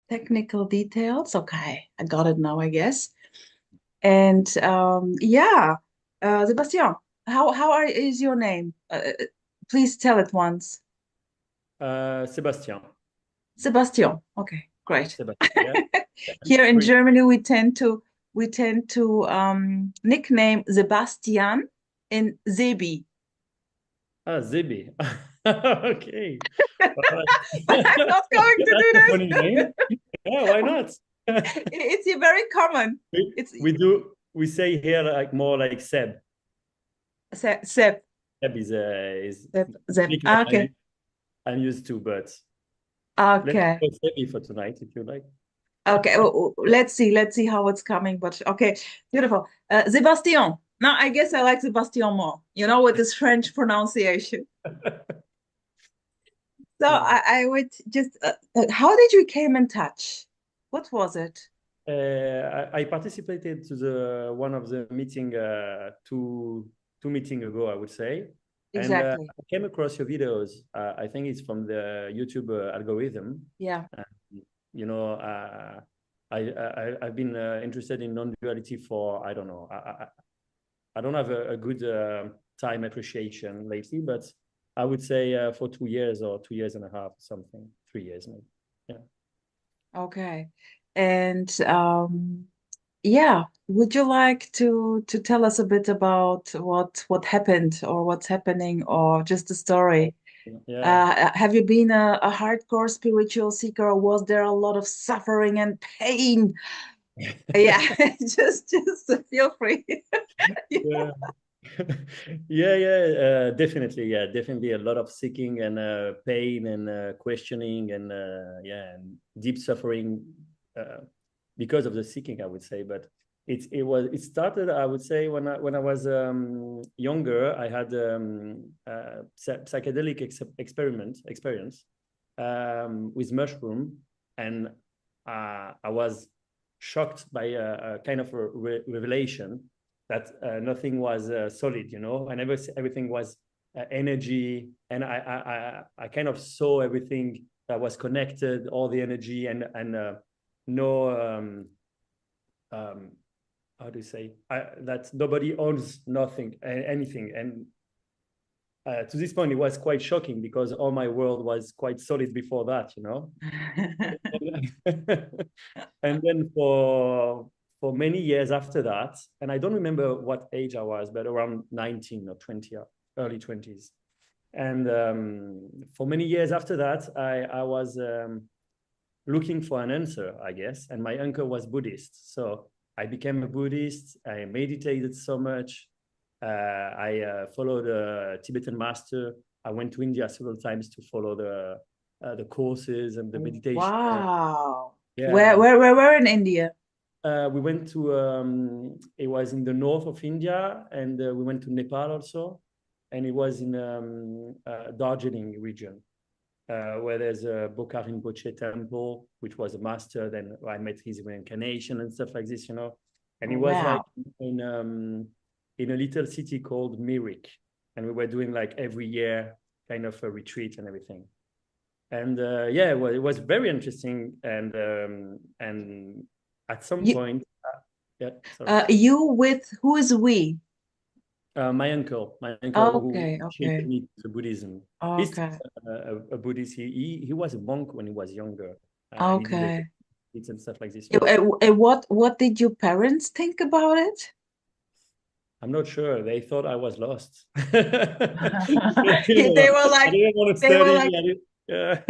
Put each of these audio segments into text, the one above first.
technical details. Okay, I got it now, I guess. And yeah, Sebastian, is your name? Please tell it once. Sebastian. Sebastian. Okay, great. Sebastian, yeah. Here in Great. Germany, we tend to nickname Sebastian in Sebi. Ah, Zibi. Okay. All right. But I'm not going to That's do a funny this. name. Yeah, why not? It's very common. It's We say here like more like Seb. Seb. Seb is Seb. nickname Ah, okay. I'm used to, but let's Okay. go Sebi for tonight if you like. Okay. Let's see how it's coming. But okay, beautiful. Sebastian. Now I guess I like Sebastian more. With this French pronunciation. So Yeah. I would just. How did you came in touch? What was it? I participated to the one of the meeting two meeting ago, I would say, and Exactly. I came across your videos. I think it's from the YouTube algorithm. Yeah. Uh, you know, I've been interested in non-duality for I don't know. I don't have a good time appreciation lately, but I would say for 2 years or 2 years and a half, something, 3 years maybe. Yeah. Okay. And yeah, would you like to tell us a bit about what happened or what's happening or just the story? Yeah. Have you been a hardcore spiritual seeker, or was there a lot of suffering and pain? Yeah, just feel free. Yeah. Definitely. Yeah, definitely a lot of seeking and pain and questioning and yeah, and deep suffering uh, because of the seeking, I would say. But it started, I would say, when I was younger. I had psychedelic experience with mushroom, and I was shocked by a kind of a revelation that nothing was solid, and everything was energy, and I kind of saw everything that was connected, all the energy, and no um, how do you say that nobody owns nothing anything, and to this point it was quite shocking because all my world was quite solid before that. And then for many years after that, and I don't remember what age I was, but around 19 or 20, early 20s. And for many years after that, I was looking for an answer, I guess. And my uncle was Buddhist. So I became a Buddhist. I meditated so much. I followed a Tibetan master. I went to India several times to follow the courses and the meditation. Wow. Where Yeah, where where where in India? we went to it was in the north of India, and we went to Nepal also, and it was in Darjeeling region, where there's a Bokar Rinpoche temple, which was a master. Then I met his reincarnation and stuff like this. And it Oh, was like wow. in a little city called Mirik, and we were doing like every year kind of a retreat and everything. And yeah, well, it was very interesting, and at some You point, yeah, sorry. you with who is we? My uncle who Okay, initiated okay, me to Buddhism. He's okay, a Buddhist. He was a monk when he was younger. He did the okay. retreats and stuff like this. What did your parents think about it? I'm not sure. They thought I was lost. They were I like, didn't want to they were study. like, I didn't, yeah.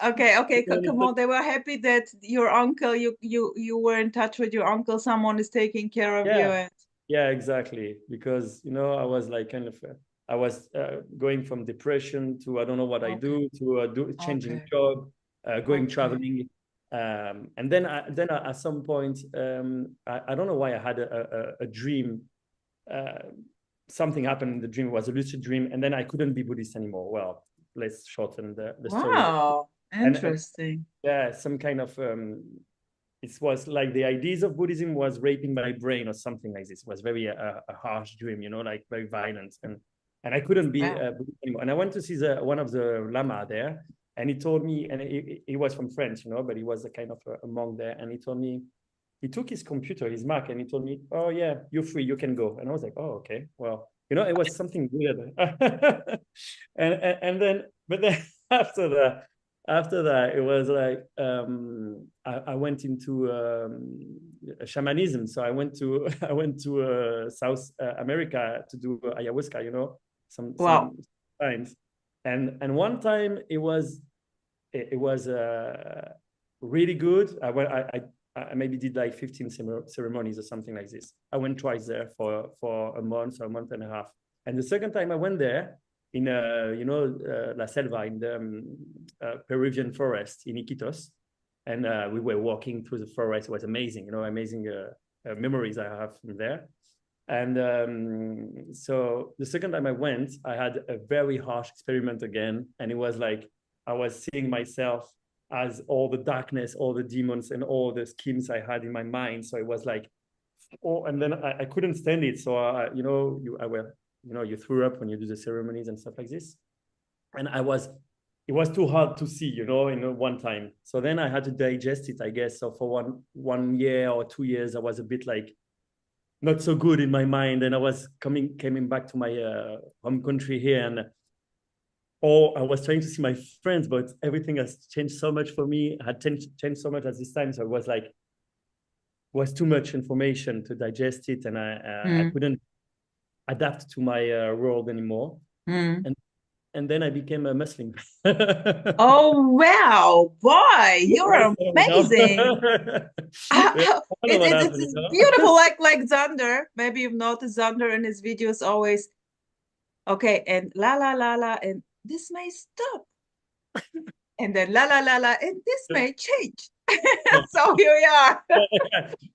okay, I okay, didn't want to come study. on. They were happy that your uncle, you were in touch with your uncle. Someone is taking care of you. Yeah, And yeah, exactly. Because I was like kind of I was going from depression to I don't know what I okay, do to changing okay, job, going okay. traveling, and then at some point I don't know why I had a dream. Uh, Something happened in the dream. It was a lucid dream, and then I couldn't be Buddhist anymore. Well, let's shorten the story a bit. Wow, And interesting. yeah, some kind of it was like the ideas of Buddhism was raping my brain or something like this. It was very a harsh dream, like very violent, and I couldn't be Wow. Buddhist anymore. And I went to see one of the lama there, And he told me, and he was from France, you know, but he was a kind of a monk there. And he told me, he took his computer, his Mac, and he told me, "Oh yeah, you're free, you can go." And I was like, "Oh okay, well, you know, it was something weird." And then, but then after that, it was like I went into shamanism. So I went to I went to South America to do ayahuasca, you know, Wow. some times, and one time it was really good. I maybe did like 15 ceremonies or something like this. I went twice there for a month or a month and a half. And the second time I went there in you know La Selva in the Peruvian forest in Iquitos, and we were walking through the forest. It was amazing, you know, amazing memories I have from there. And so the second time I went, I had a very harsh experiment again, and it was like I was seeing myself as all the darkness, all the demons, and all the schemes I had in my mind. So it was like, oh, and then I couldn't stand it. So you know, you know, you threw up when you do the ceremonies and stuff like this. And it was too hard to see, you know, in one time. So then I had to digest it, I guess. So for one year or 2 years, I was a bit like not so good in my mind, and I was coming back to my home country here, and or I was trying to see my friends, but everything has changed so much for me. Had changed so much at this time, so it was like was too much information to digest it, and I Mm. couldn't adapt to my world anymore. Mm. And and then I became a Muslim. Yeah, Oh, wow, boy, you're so, you know, amazing. yeah, I don't know what happened, you It's know. beautiful, like Xander. Maybe you've noticed Xander in his videos always, okay, and la la la la, and this may stop, and then la la la la, and this may change. So here we are.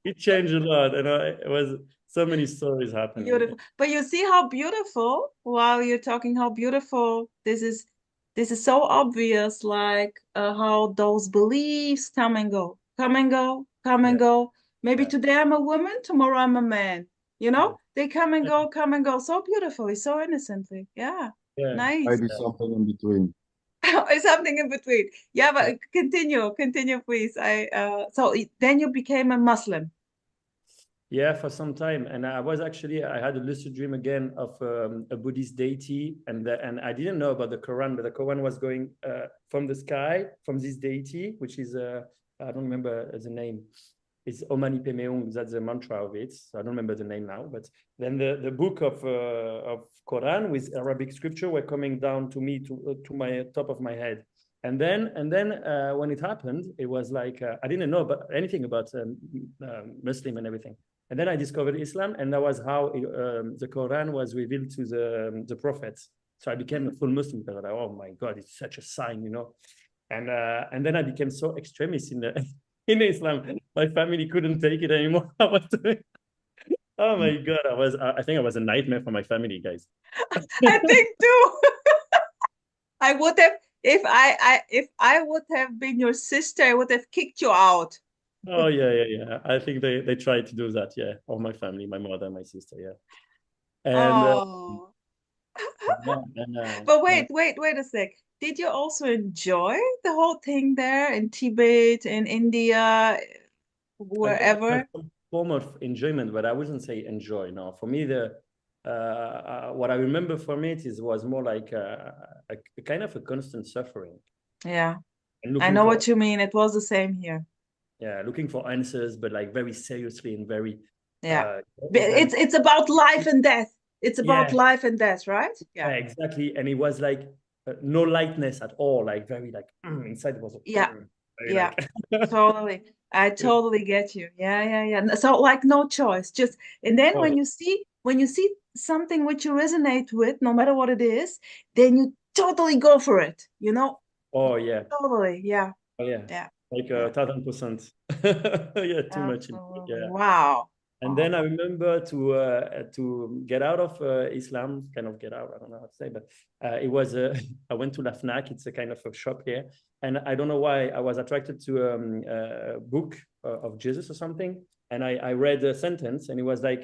It changed a lot, and it was so many stories happening. Beautiful. But you see how beautiful, while you're talking, how beautiful this is. This is so obvious, like how those beliefs come and go, come and go, come and Yeah, go. Maybe yeah, today I'm a woman, tomorrow I'm a man. You yeah, know, they come and go so beautifully, so innocently. Yeah, yeah. nice. Maybe something in between. Or something in between. Yeah, Yeah. but continue, please. So then you became a Muslim. Yeah, for some time, and I had a lucid dream again of a Buddhist deity, and I didn't know about the Quran, but the Quran was going from the sky from this deity, which is I don't remember the name. It's Om Mani Padme Hum. That's the mantra of it. So I don't remember the name now, but then the book of Quran with Arabic scripture were coming down to me to my top of my head. And then when it happened, it was like I didn't know about anything about Muslim and everything. And then I discovered Islam, and that was how the Quran was revealed to the prophets. So I became a full Muslim. I was like, oh my God, it's such a sign, you know. And then I became so extremist in the in Islam. My family couldn't take it anymore. I was doing, oh my God, I think I was a nightmare for my family, guys. I think too. I would have if I would have been your sister, I would have kicked you out. Oh yeah, yeah, yeah. I think they tried to do that. Yeah, all my family, my mother, my sister. Yeah, and Oh. yeah, But yeah. wait a sec. Did you also enjoy the whole thing there in Tibet, in India, A wherever? form of enjoyment, but I wouldn't say enjoy. No, for me, the what I remember from it is was more like a kind of a constant suffering Yeah, and I looking know for what you mean. It was the same here. yeah, looking for answers, but like very seriously and very Yeah. even It's about life and death. It's about yeah, life and death, right? Yeah. yeah, exactly. And it was like no lightness at all, like very like inside it was Yeah. very Yeah. like Totally. I totally get you. Yeah, yeah, yeah. So like no choice. Just and then oh, when you see something which you resonate with, no matter what it is, then you totally go for it, you know? oh yeah, Totally. Yeah. oh yeah, Yeah. like Yeah. 1,000%. Yeah, too much. Absolutely. Yeah. Wow. And then I Wow. remember to get out of Islam, kind of get out. I don't know how to say, but it was I went to La Fnac. It's a kind of a shop here, and I don't know why I was attracted to a book of Jesus or something. And I read a sentence, and it was like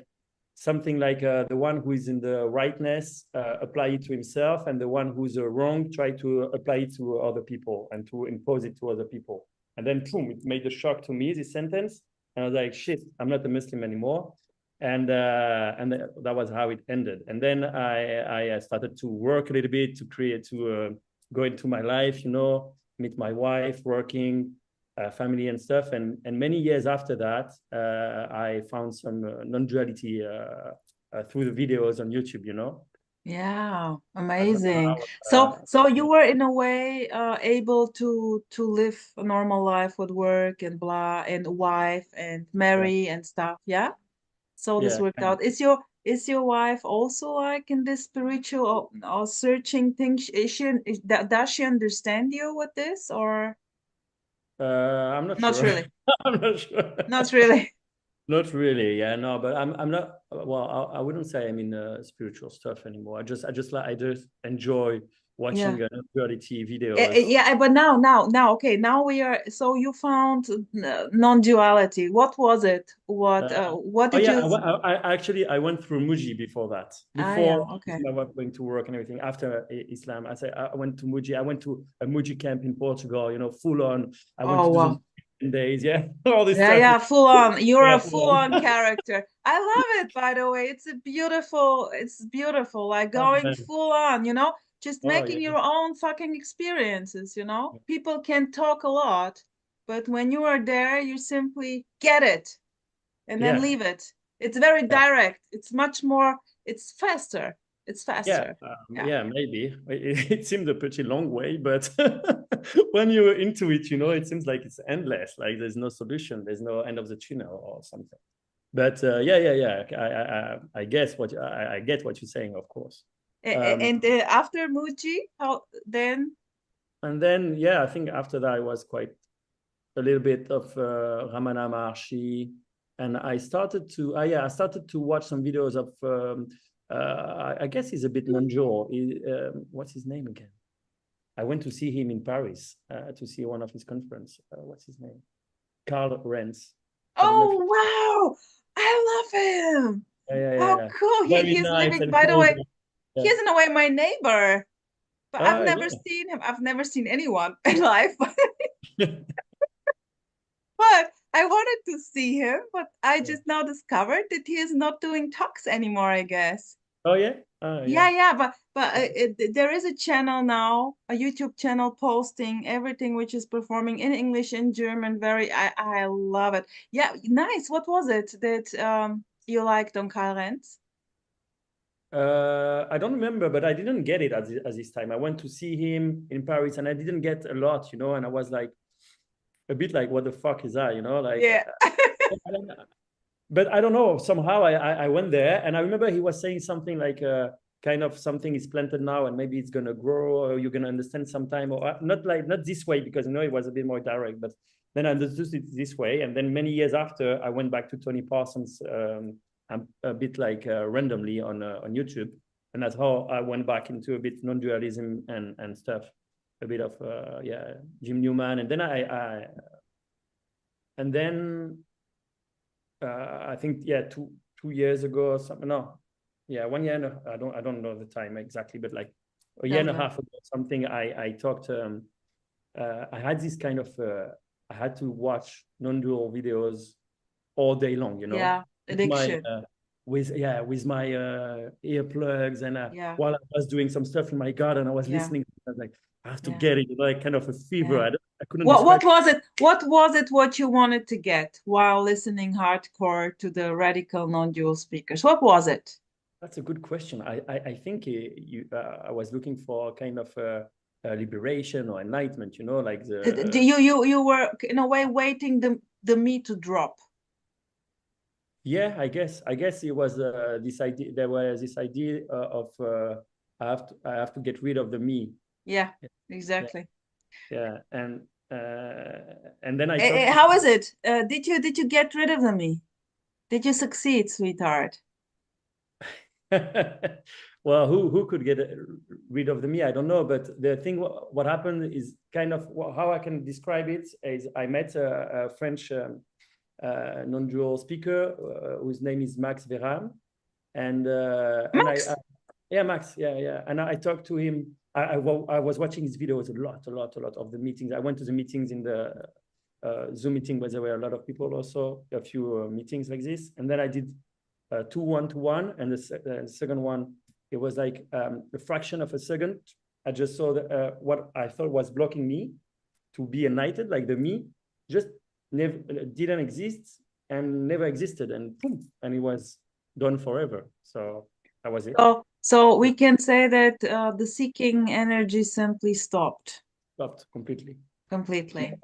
something like the one who is in the rightness apply it to himself, and the one who's wrong try to apply it to other people and to impose it to other people. And then boom, it made a shock to me, this sentence. And I was like, shit, I'm not a Muslim anymore. And that was how it ended. And then I started to work a little bit to create, to go into my life, meet my wife, working, family and stuff. And many years after that, I found some non-duality through the videos on YouTube. Yeah, So amazing. now, So you were in a way able to live a normal life with work and blah and wife and yeah, marry and stuff. Yeah. So this yeah, worked kind of. out. Is your wife also like in this spiritual or searching thing? Does she understand you with this or I'm not not sure. really? I'm not sure. Not really. Not really, yeah, no, but I'm not. Well, I wouldn't say I'm in spiritual stuff anymore. I just enjoy Yeah. watching non-duality videos. Yeah, but now, okay, now we are. So you found non-duality. What was it? Uh, What oh did yeah, you? I went through Muji before that. Ah, yeah, Before okay. I was going to work and everything. After Islam, I went to Muji. I went to a Muji camp in Portugal. Full on. I went Oh to do the wow. 10 days. Yeah, all this Yeah, stuff. yeah, full on. You're Yeah, a full full on on. character. I love it, by the way. It's beautiful. Like Oh, going man. full on, just Oh making yeah, your own fucking experiences. People can talk a lot, but when you are there, you simply get it and then yeah, leave it. It's very yeah. direct. It's much more, it's faster. It's Yeah, faster. Yeah. yeah, maybe. It seems a pretty long way, but when you're into it, it seems like it's endless. Like there's no solution, there's no end of the tunnel or something. But yeah, yeah, yeah. I guess I get what you're saying, of course. Um, And after Muji, how then? and then yeah, I think after that I was quite a little bit of Ramana Maharshi, and I started to watch some videos of I guess he's a bit non-dual. What's his name again? I went to see him in Paris to see one of his conference. What's his name? Carl Renz. I don't know if. Oh, wow. I love him. Yeah, yeah, yeah, How yeah. cool. Very He's nice living, and by the close. way, Yeah. he's in a way my neighbor, but I've never Yeah. seen him. I've never seen anyone in life, but I wanted to see him, but I Yeah. just now discovered that he is not doing talks anymore, I guess. Oh yeah. Oh yeah. Yeah, yeah, but there is a channel now, a YouTube channel posting everything which is performing in English and German. I love it. Yeah, nice. What was it that you liked on Karl Renz? I don't remember, but I didn't get it at this time. I went to see him in Paris, and I didn't get a lot, and I was like a bit like, what the fuck is that, Like, Yeah. but I don't know. Somehow I went there, and I remember he was saying something like, kind of something is planted now, and maybe it's gonna grow, or you're gonna understand sometime, or not this way because it was a bit more direct. But then I understood it this way, and then many years after, I went back to Tony Parsons, a bit like randomly on YouTube, and that's how I went back into a bit non-dualism and stuff, a bit of yeah, Jim Newman, and then and then I think yeah, 2 years ago or something. No, yeah, 1 year. And I don't know the time exactly, but like a year and Doesn't a matter. half ago, something. I talked. I had this kind of. I had to watch non-dual videos all day long. Yeah, With my addiction. with my earplugs, and Yeah, while I was doing some stuff in my garden, I was yeah, listening. I was like, I have to yeah, get it. Like kind of a fever. yeah. I couldn't What describe. what was it? What was it what you wanted to get while listening hardcore to the radical non-dual speakers? What was it? That's a good question. I think I was looking for kind of a liberation or enlightenment, like Do the. you were in a way waiting the me to drop? Yeah, I guess it was this idea. There was this idea of I have to get rid of the me. Yeah, Yeah, exactly. yeah, and then I talked to. How is it? Did you get rid of the me? Did you succeed, sweetheart? Well, who could get rid of the me? I don't know, but the thing, what happened is kind of how I can describe it is I met a French non-dual speaker whose name is Max Veram, and I Max. yeah, Max, yeah, and I talked to him. I was watching his videos a lot of the meetings. I went to the meetings in the Zoom meeting where there were a lot of people, also a few meetings like this, and then I did two one-to-one, and the second one, it was like a fraction of a second. I just saw what I thought was blocking me to be enlightened, like the me, just never didn't exist and never existed, and boom, and it was done forever. So that was it. So we can say that the seeking energy simply stopped Stopped completely. completely.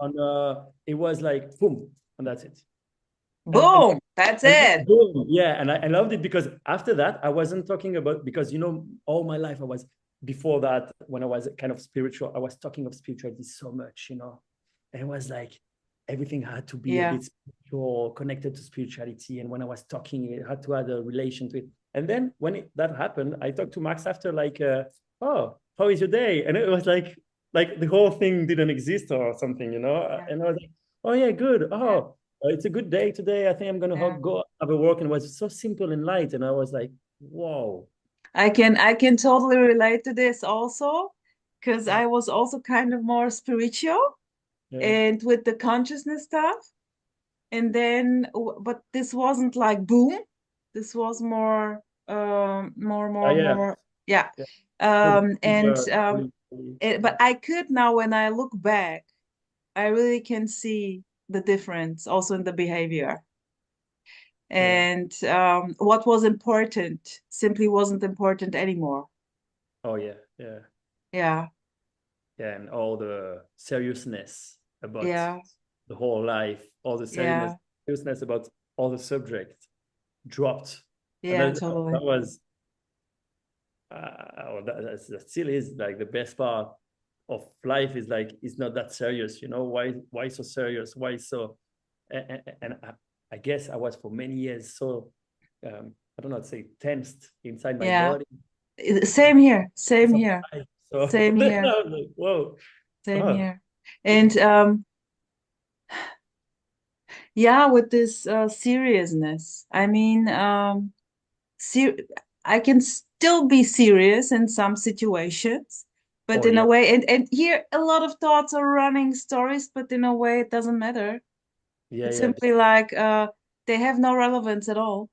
It was like boom, and that's it. And and Boom, that's and it. boom, yeah, and I loved it because after that I wasn't talking about, because all my life I was, before that, when I was kind of spiritual, I was talking of spirituality so much, and it was like everything had to be a Yeah. bit spiritual, connected to spirituality, and when I was talking, it had to have a relation to it. And then when that happened, I talked to Max after, like, oh, how is your day? And it was like the whole thing didn't exist or something, Yeah. and I was like, oh yeah, good. Yeah. Oh, it's a good day today. I think I'm gonna Yeah. go have a walk, and it was so simple and light. And I was like, whoa. I can totally relate to this also, because I was also kind of more spiritual Yeah. and with the consciousness stuff. And then, but this wasn't like boom. This was Yeah. more, yeah. Yeah. And Progressive, but I could now, when I look back, I really can see the difference also in the behavior. yeah. And what was important simply wasn't important anymore. Oh yeah. Yeah. Yeah, Yeah. And all the seriousness about yeah, the whole life, all the yeah, seriousness about all the subject dropped. And yeah, that totally. was that still is like the best part of life, is like it's not that serious. Why so serious? Why so? And I guess I was for many years so, I don't know how to say, tensed inside my Yeah. body. Same here, same Some here, life. So same then here, I was like, whoa, same oh, here. And yeah, with this seriousness, I mean, ser I can still be serious in some situations, but oh in a yeah, way, and here a lot of thoughts are running stories, but in a way it doesn't matter. yeah, It's yeah, simply like they have no relevance at all.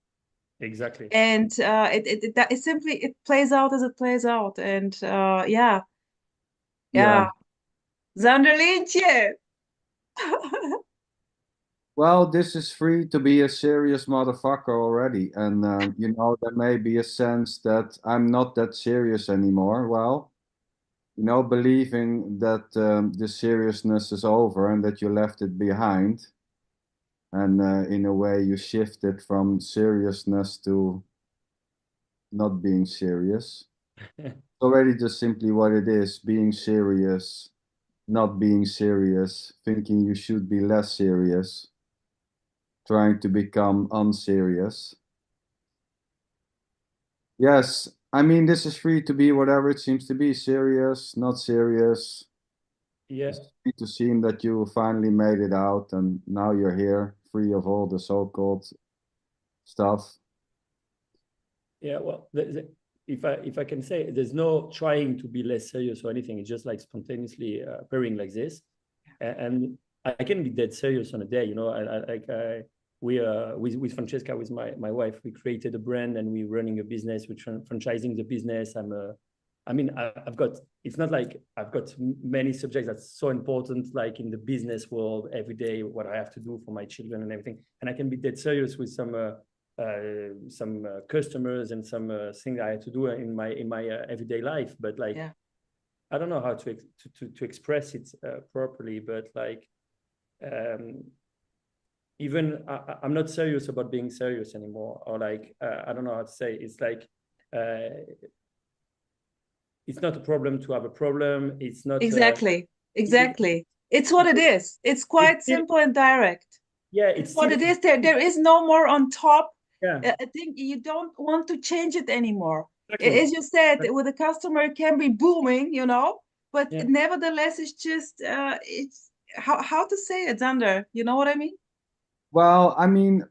exactly. And it simply it plays out as it plays out. And yeah, yeah. Yeah. Zanderlientje. Well, this is free to be a serious motherfucker already. And, there may be a sense that I'm not that serious anymore. Well, believing that the seriousness is over and that you left it behind. And in a way, you shifted from seriousness to not being serious. It's already just simply what it is, being serious, not being serious, thinking you should be less serious, trying to become unserious. Yes, I mean, this is free to be whatever it seems to be, serious, not serious. Yeah, It's free to seem that you finally made it out and now you're here, free of all the so-called stuff. yeah. Well, if I can say, there's no trying to be less serious or anything. It's just like spontaneously appearing like this, and I can be dead serious on a day. With Francesca, with my wife, we created a brand and we're running a business. We're franchising the business. I've got. It's not like I've got many subjects that's so important, like in the business world every day, what I have to do for my children and everything. And I can be dead serious with some customers and some things I had to do in my everyday life. But like, Yeah, I don't know how to express it properly. But like, um, even I'm not serious about being serious anymore. Or like, I don't know how to say. It's like, it's not a problem to have a problem. It's not. exactly, It, exactly. It's what it, it is. It's it's quite still, simple and direct. yeah. It's It's what still, it is. There is no more on top. yeah. I think you don't want to change it anymore. Exactly. As you said, with a customer, it can be booming, but Yeah. nevertheless, it's just it's how to say it, Zander. You know what I mean? Well, I mean,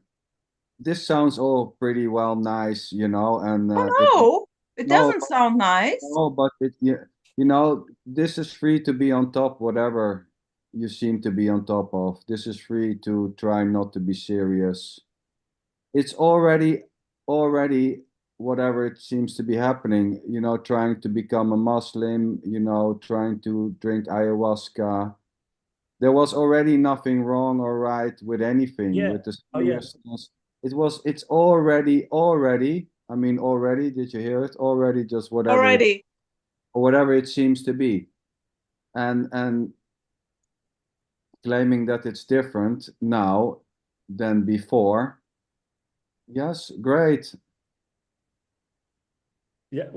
this sounds all pretty well nice, you know, and it Oh no, it no, doesn't sound nice. no, but you know, this is free to be on top, whatever you seem to be on top of. This is free to try not to be serious. It's already whatever it seems to be happening, you know, trying to become a Muslim, you know, trying to drink ayahuasca. There was already nothing wrong or right with anything, Yeah. with the Oh yeah. seriousness. It's already, I mean, already, did you hear it? Already just Already. whatever it seems to be. And claiming that it's different now than before. Yes, great. Yeah.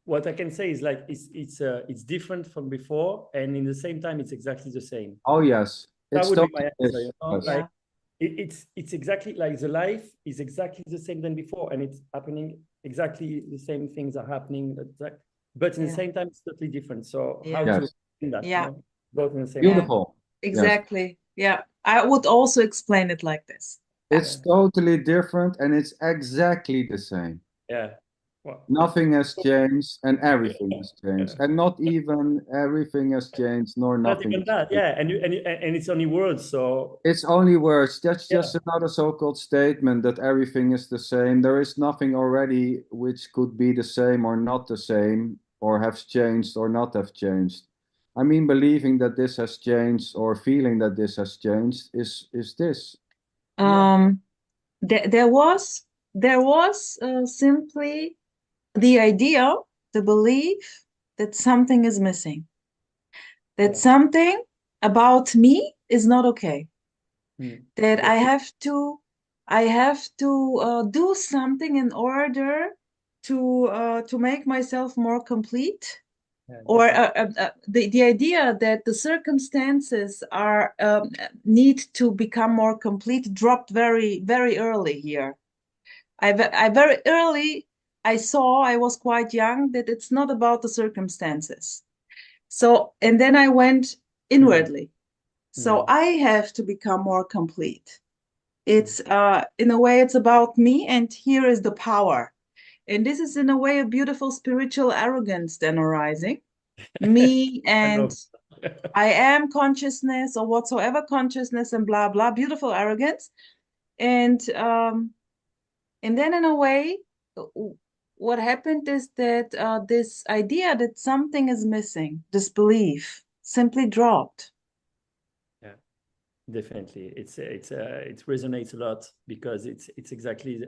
What I can say is like it's different from before, and in the same time, it's exactly the same. Oh yes, That it's would be totally my answer. is. You know, Yes. like Yeah. it's exactly like the life is exactly the same than before, and it's happening exactly the same things are happening, but in the Yeah. same time, it's totally different. So how Yeah. to Yes. explain that? You Yeah. know, both in the same Yeah. time. Beautiful. Yes. Exactly. Yeah. I would also explain it like this. Yeah. It's Yeah. totally different and it's exactly the same. Yeah. Well, Nothing has changed and yeah. everything has changed. And not even everything has changed nor Not nothing even has that. changed. Yeah, and it's only words. So It's only words. That's yeah, just another so-called statement that everything is the same. There is nothing already which could be the same or not the same, or have changed or not have changed. I mean, believing that this has changed or feeling that this has changed is this. yeah, Um, there was simply the idea, the belief that something is missing, that yeah. something about me is not okay, Mm. that Def- I have to do something in order to make myself more complete, yeah, or definitely. the idea that the circumstances are need to become more complete dropped very very early here. I very early I saw, I was quite young, that it's not about the circumstances. So, and then I went Mm. inwardly. So Mm. I have to become more complete. Mm. It's in a way it's about me, and here is the power. And this is in a way a beautiful spiritual arrogance then arising. Me I and love. I am consciousness or whatsoever consciousness and blah blah, beautiful arrogance. And then in a way, what happened is that this idea that something is missing, this belief, simply dropped. Yeah, definitely. It resonates a lot because it's exactly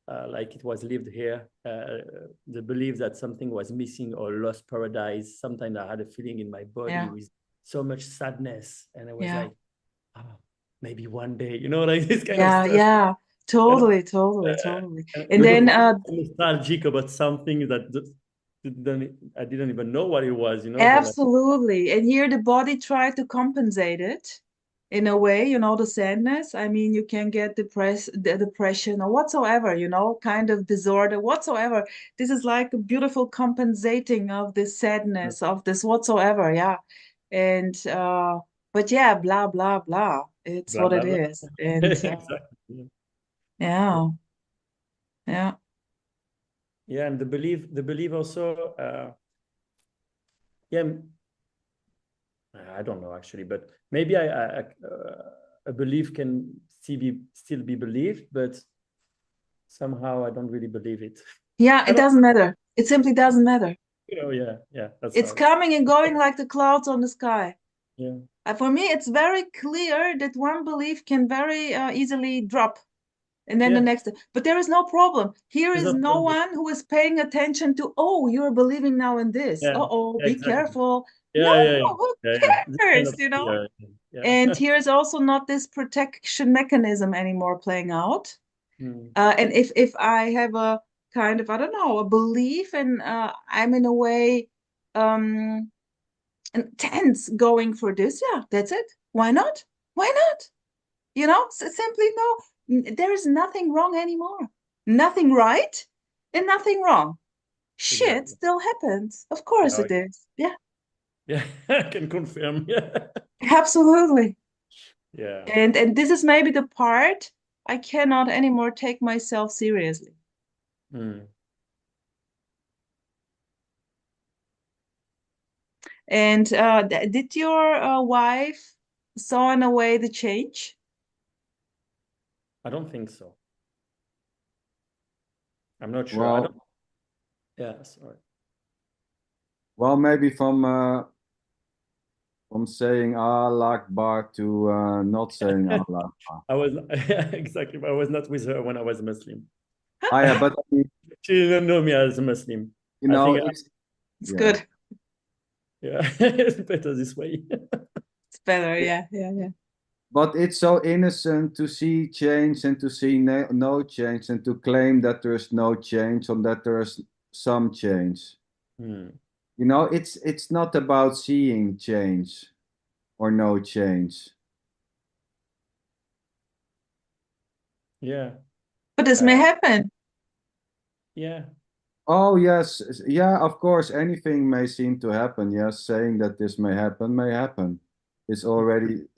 like it was lived here. The belief that something was missing or lost paradise. Sometimes I had a feeling in my body Yeah, with so much sadness, and I was yeah, like, oh, maybe one day, you know, like this kind of yeah, stuff. yeah. And, Totally, totally, totally. And but of then course, I'm nostalgic about something that I didn't even know what it was, you know. But like, absolutely. And here the body tried to compensate it in a way, the sadness. I mean, you can get the depression or whatsoever, kind of disorder, whatsoever. This is like a beautiful compensating of this sadness, of this whatsoever. Yeah. And, but yeah, blah, blah, blah. It's blah what it blah blah. is. And, Exactly. Yeah. yeah, yeah. Yeah, and the belief also, yeah, I don't know actually, but maybe a belief can still be believed, but somehow I don't really believe it. Yeah, I it don't, doesn't matter. It simply doesn't matter. yeah, yeah, that's It's right. coming and going like the clouds on the sky. Yeah, For me, it's very clear that one belief can very easily drop, and then the yeah. next. But there is no problem. Here There's is no no problem. one who is paying attention to, oh, you're believing now in this. Yeah, Uh-oh, yeah, be exactly. careful. No, Yeah, yeah, yeah, who yeah, yeah. This kind cares, of yeah, And yeah. here is also not this protection mechanism anymore playing out. Hmm. And if I have a kind of, I don't know, a belief, and I'm in a way um intense going for this, yeah, that's it. Why not? Why not? Simply no. There is nothing wrong anymore. Nothing right and nothing wrong. Shit Exactly. still happens. Of course Yeah, it is. Yeah, yeah. I can confirm. Yeah, absolutely. yeah. And this is maybe the part I cannot anymore take myself seriously. Mm. And did your wife saw in a way the change? I don't think so. I'm not sure. I don't. Well, Yeah, sorry. well, maybe from saying Allah Akbar to not saying Allah Akbar. I was exactly. I was not with her when I was Muslim. Ah, yeah, but I mean, She didn't know me as a Muslim. you I know, think, it's It's yeah. good. yeah, it's better this way. It's better. Yeah, yeah, yeah. But it's so innocent to see change and to see no change and to claim that there is no change or that there is some change. Hmm. You know, it's not about seeing change or no change. Yeah, But this may uh, happen. yeah, Oh yes, yeah, of course, anything may seem to happen. Yes, saying that this may happen may happen. It's already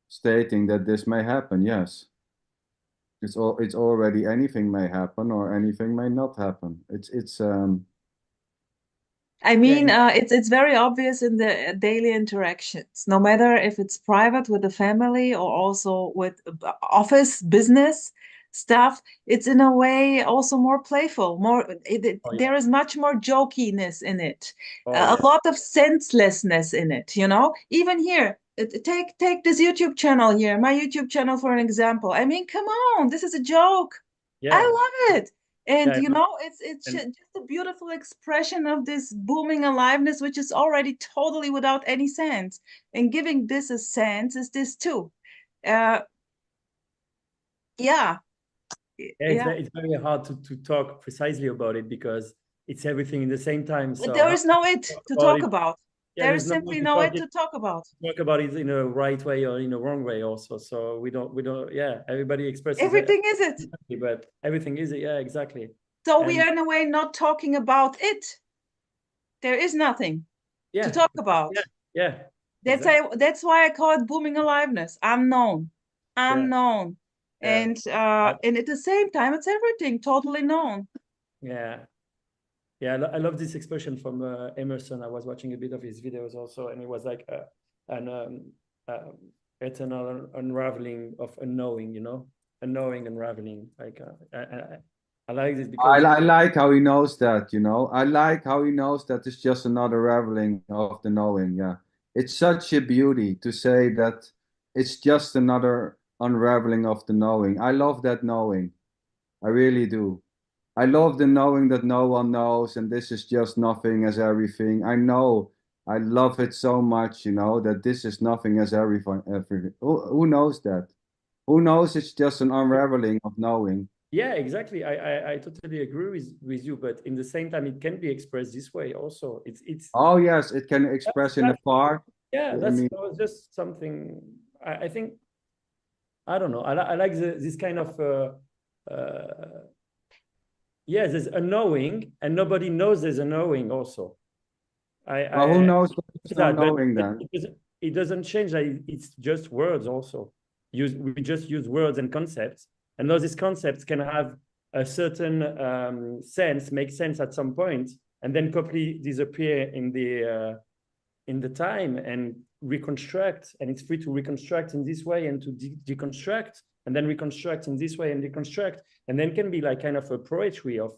stating that this may happen. Yes, it's already anything may happen or anything may not happen. It's I yeah, mean, it's very obvious in the daily interactions, no matter if it's private with the family or also with office business stuff. It's in a way also more playful. oh yeah, There is much more jokiness in it, oh a yeah, lot of senselessness in it. You know, even here. Take this YouTube channel here, my YouTube channel for an example. I mean, come on, this is a joke. I yeah, love it. And yeah, you know, it's and just a beautiful expression of this booming aliveness, which is already totally without any sense. And giving this a sense is this too. Uh, yeah, yeah, yeah. it's very hard to talk precisely about it because it's everything in the same time. So There how is no to it talk to about talk it? about. Yeah, There there's is no way simply to no it to talk about. talk about it in a right way or in a wrong way also. So we don't. Yeah, everybody expresses it, Everything is it. but everything is it. Yeah, exactly. So we And are in a way not talking about it. There is nothing to yeah, talk yeah, about. yeah, That's exactly. I that's why I call it booming aliveness. Unknown. Yeah, Unknown. yeah, And at the same time it's everything totally known. yeah. Yeah, I love this expression from Emerson. I was watching a bit of his videos also, and it was like an um, eternal unraveling of unknowing, unknowing unraveling. Like I like this because I like how he knows that, you know. I like how he knows that it's just another reveling of the knowing. Yeah. It's such a beauty to say that it's just another unraveling of the knowing. I love that knowing. I really do. I love the knowing that no one knows and this is just nothing as everything. I know. I love it so much, you know, that this is nothing as everything. Who knows that? Who knows it's just an unraveling of knowing? yeah, exactly. I totally agree with you, but in the same time, it can be expressed this way also. It's Oh yes, it can express in a that's far. yeah, I mean, that was just something. I think I don't know. I like this kind of yeah, there's a knowing, and nobody knows there's a knowing also. well, who I knows that there's no that, but knowing it, then? it doesn't it doesn't change that it's just words also. We just use words and concepts, and those concepts can have a certain sense, make sense at some point, and then completely disappear in the time and reconstruct. And it's free to reconstruct in this way and to deconstruct, and then reconstruct in this way and deconstruct, and then can be like kind of a poetry of.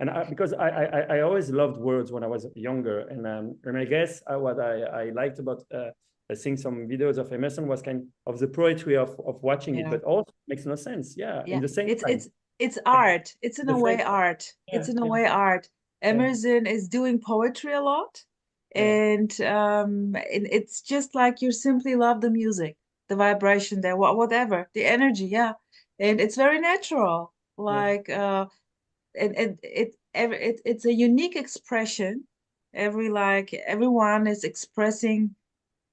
And because I always loved words when I was younger, and I guess what I liked about seeing some videos of Emerson was kind of the poetry of watching it, Yeah. but also makes no sense. Yeah, in Yeah. the same It's time, it's it's art. It's in the a same. way art. It's Yeah, in a yeah, way art. yeah, Emerson is doing poetry a lot. yeah, And it's just like you simply love the music, the vibration there, whatever, the energy, yeah. And it's very natural. yeah. Like it's a unique expression. Everyone is expressing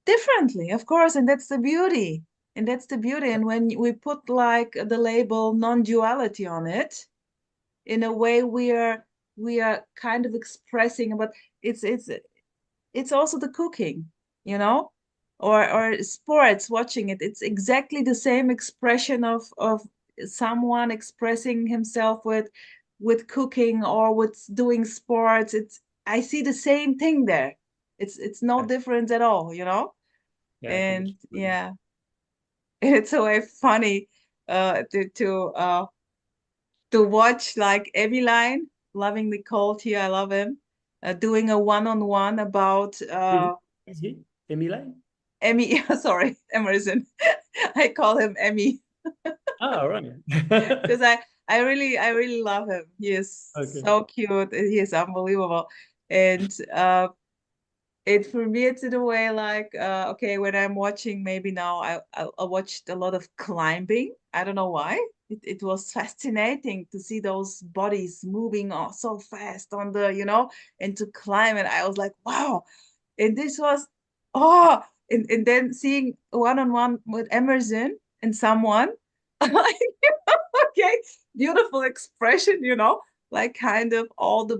differently, of course, and that's the beauty. And that's the beauty. And when we put like the label non-duality on it, in a way we are kind of expressing, but it's it's it's also the cooking, you know? or sports, watching it. It's exactly the same expression of someone expressing himself with cooking or with doing sports. It's I see the same thing there. It's no Yeah, different at all, you know? yeah, I think And it's true. yeah, it's a way funny to watch like Line, loving the cold here, I love him, doing a one-on-one about Is, is he Emily? Emmy, sorry, Emerson. I call him Emmy Ah, all right. because I really love him. He is Okay. so cute. He is unbelievable. And it for me it's in a way like okay, when I'm watching, maybe now I watched a lot of climbing. I don't know why. It was fascinating to see those bodies moving so fast on the, and to climb, and I was like, wow. And this was, oh, and then seeing one-on-one with Emerson and someone, like, okay, beautiful expression, like kind of all the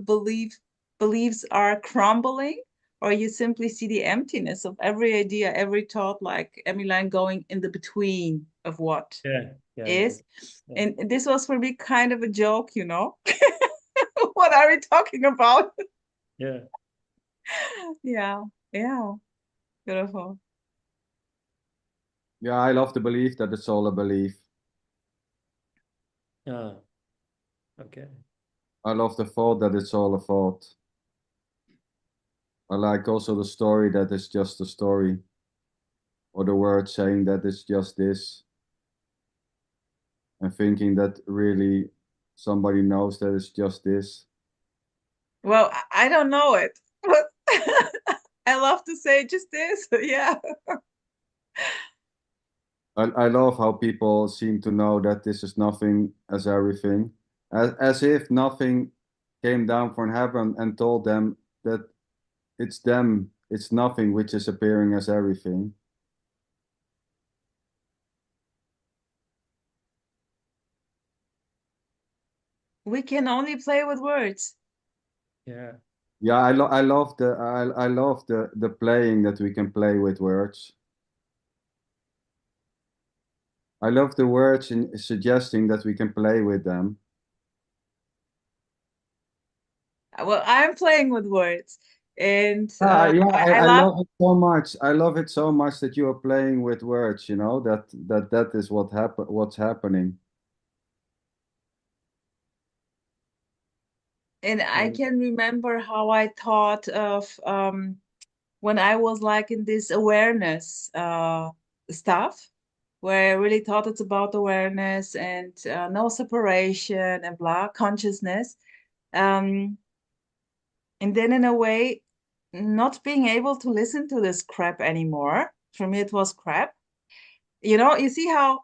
beliefs are crumbling, or you simply see the emptiness of every idea, every thought, like Emmeline going in the between of what Yeah, yeah, yeah, is. yeah. And this was for me kind of a joke, What are we talking about? Yeah. Yeah, yeah, beautiful. Yeah, I love the belief that it's all a belief. Ah, okay. I love the thought that it's all a thought. I like also the story that it's just a story, or the word saying that it's just this, and thinking that really somebody knows that it's just this. Well, I don't know it, but I love to say just this. Yeah. I love how people seem to know that this is nothing as everything, as if nothing came down from heaven and told them that it's them, it's nothing which is appearing as everything. We can only play with words. Yeah. Yeah, I love the playing that we can play with words. I love the words in suggesting that we can play with them. Well, I'm playing with words, and Yeah, I I love. love it so much. I love it so much that you are playing with words, that is what's happening. And I And can remember how I thought of when I was like in this awareness stuff, where I really thought it's about awareness and no separation and blah, consciousness. Um, and then in a way, not being able to listen to this crap anymore. For me, it was crap. You see how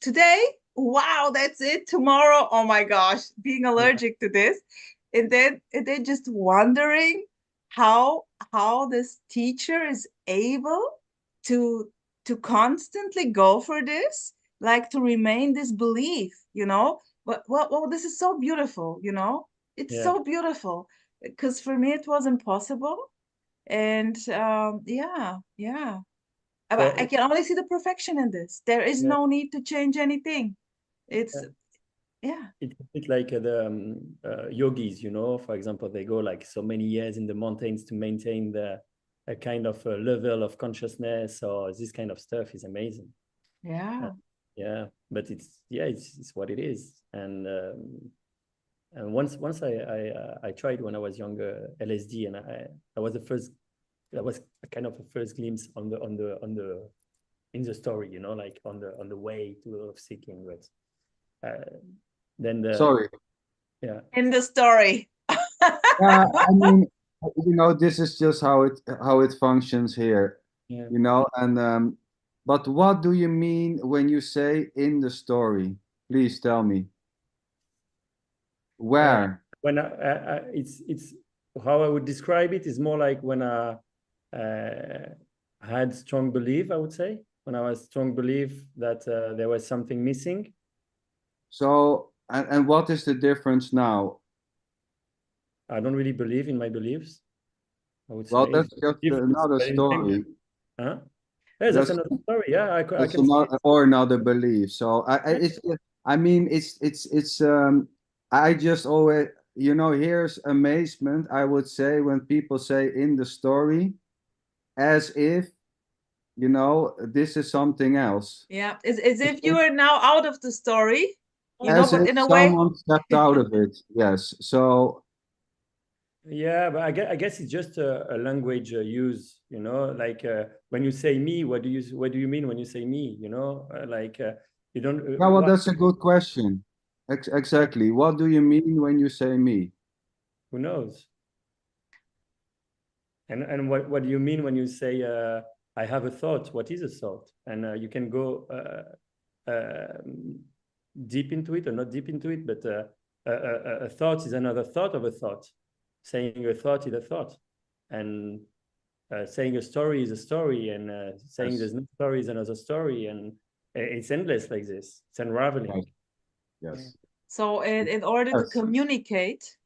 today, wow, that's it. Tomorrow, oh my gosh, being yeah, allergic to this. And then just wondering how how this teacher is able to to constantly go for this, like to remain this belief, well, this is so beautiful, it's yeah. so beautiful because for me it was impossible. And yeah, yeah. But I So can only see the perfection in this. There is yeah, no need to change anything. It's, yeah. yeah, It's a bit like the yogis, for example, they go like so many years in the mountains to maintain the a kind of a level of consciousness, or this kind of stuff is amazing. Uh, yeah. yeah, but it's what it is. And once I tried when I was younger LSD, and I was the first, that was a kind of a first glimpse on the in the story, like on the way to of seeking. But then the Sorry. yeah, In the story. Yeah, I mean, this is just how it functions here, yeah. and but what do you mean when you say in the story? Please tell me. Uh, Where? when it's how I would describe it is more like when I had strong belief, I would say, when I was strong belief that there was something missing. So, and what is the difference now? I don't really believe in my beliefs, I would Well, say. that's just If it's another anything, story. huh? Yeah, that's That's another story. Yeah, I that's can see another it. or another belief. So Yeah. it's I mean it's I just always here's amazement I would say when people say in the story as if this is something else. Yeah, it's as if you are now out of the story, As but if in a way, someone stepped out of it. Yes. So Yeah, but I guess it's just a language use, like when you say me, what do you mean when you say me? You don't yeah, well, what that's a good question. Exactly. What do you mean when you say me? who knows? And what do you mean when you say I have a thought? What is a thought? And you can go deep into it or not deep into it, but a thought is another thought of a thought. Saying a thought is a thought, and saying a story is a story, and saying Yes. there's no story is another story, and it's endless like this. It's unraveling. Yes. Yeah. Yes. so in order to Yes. communicate,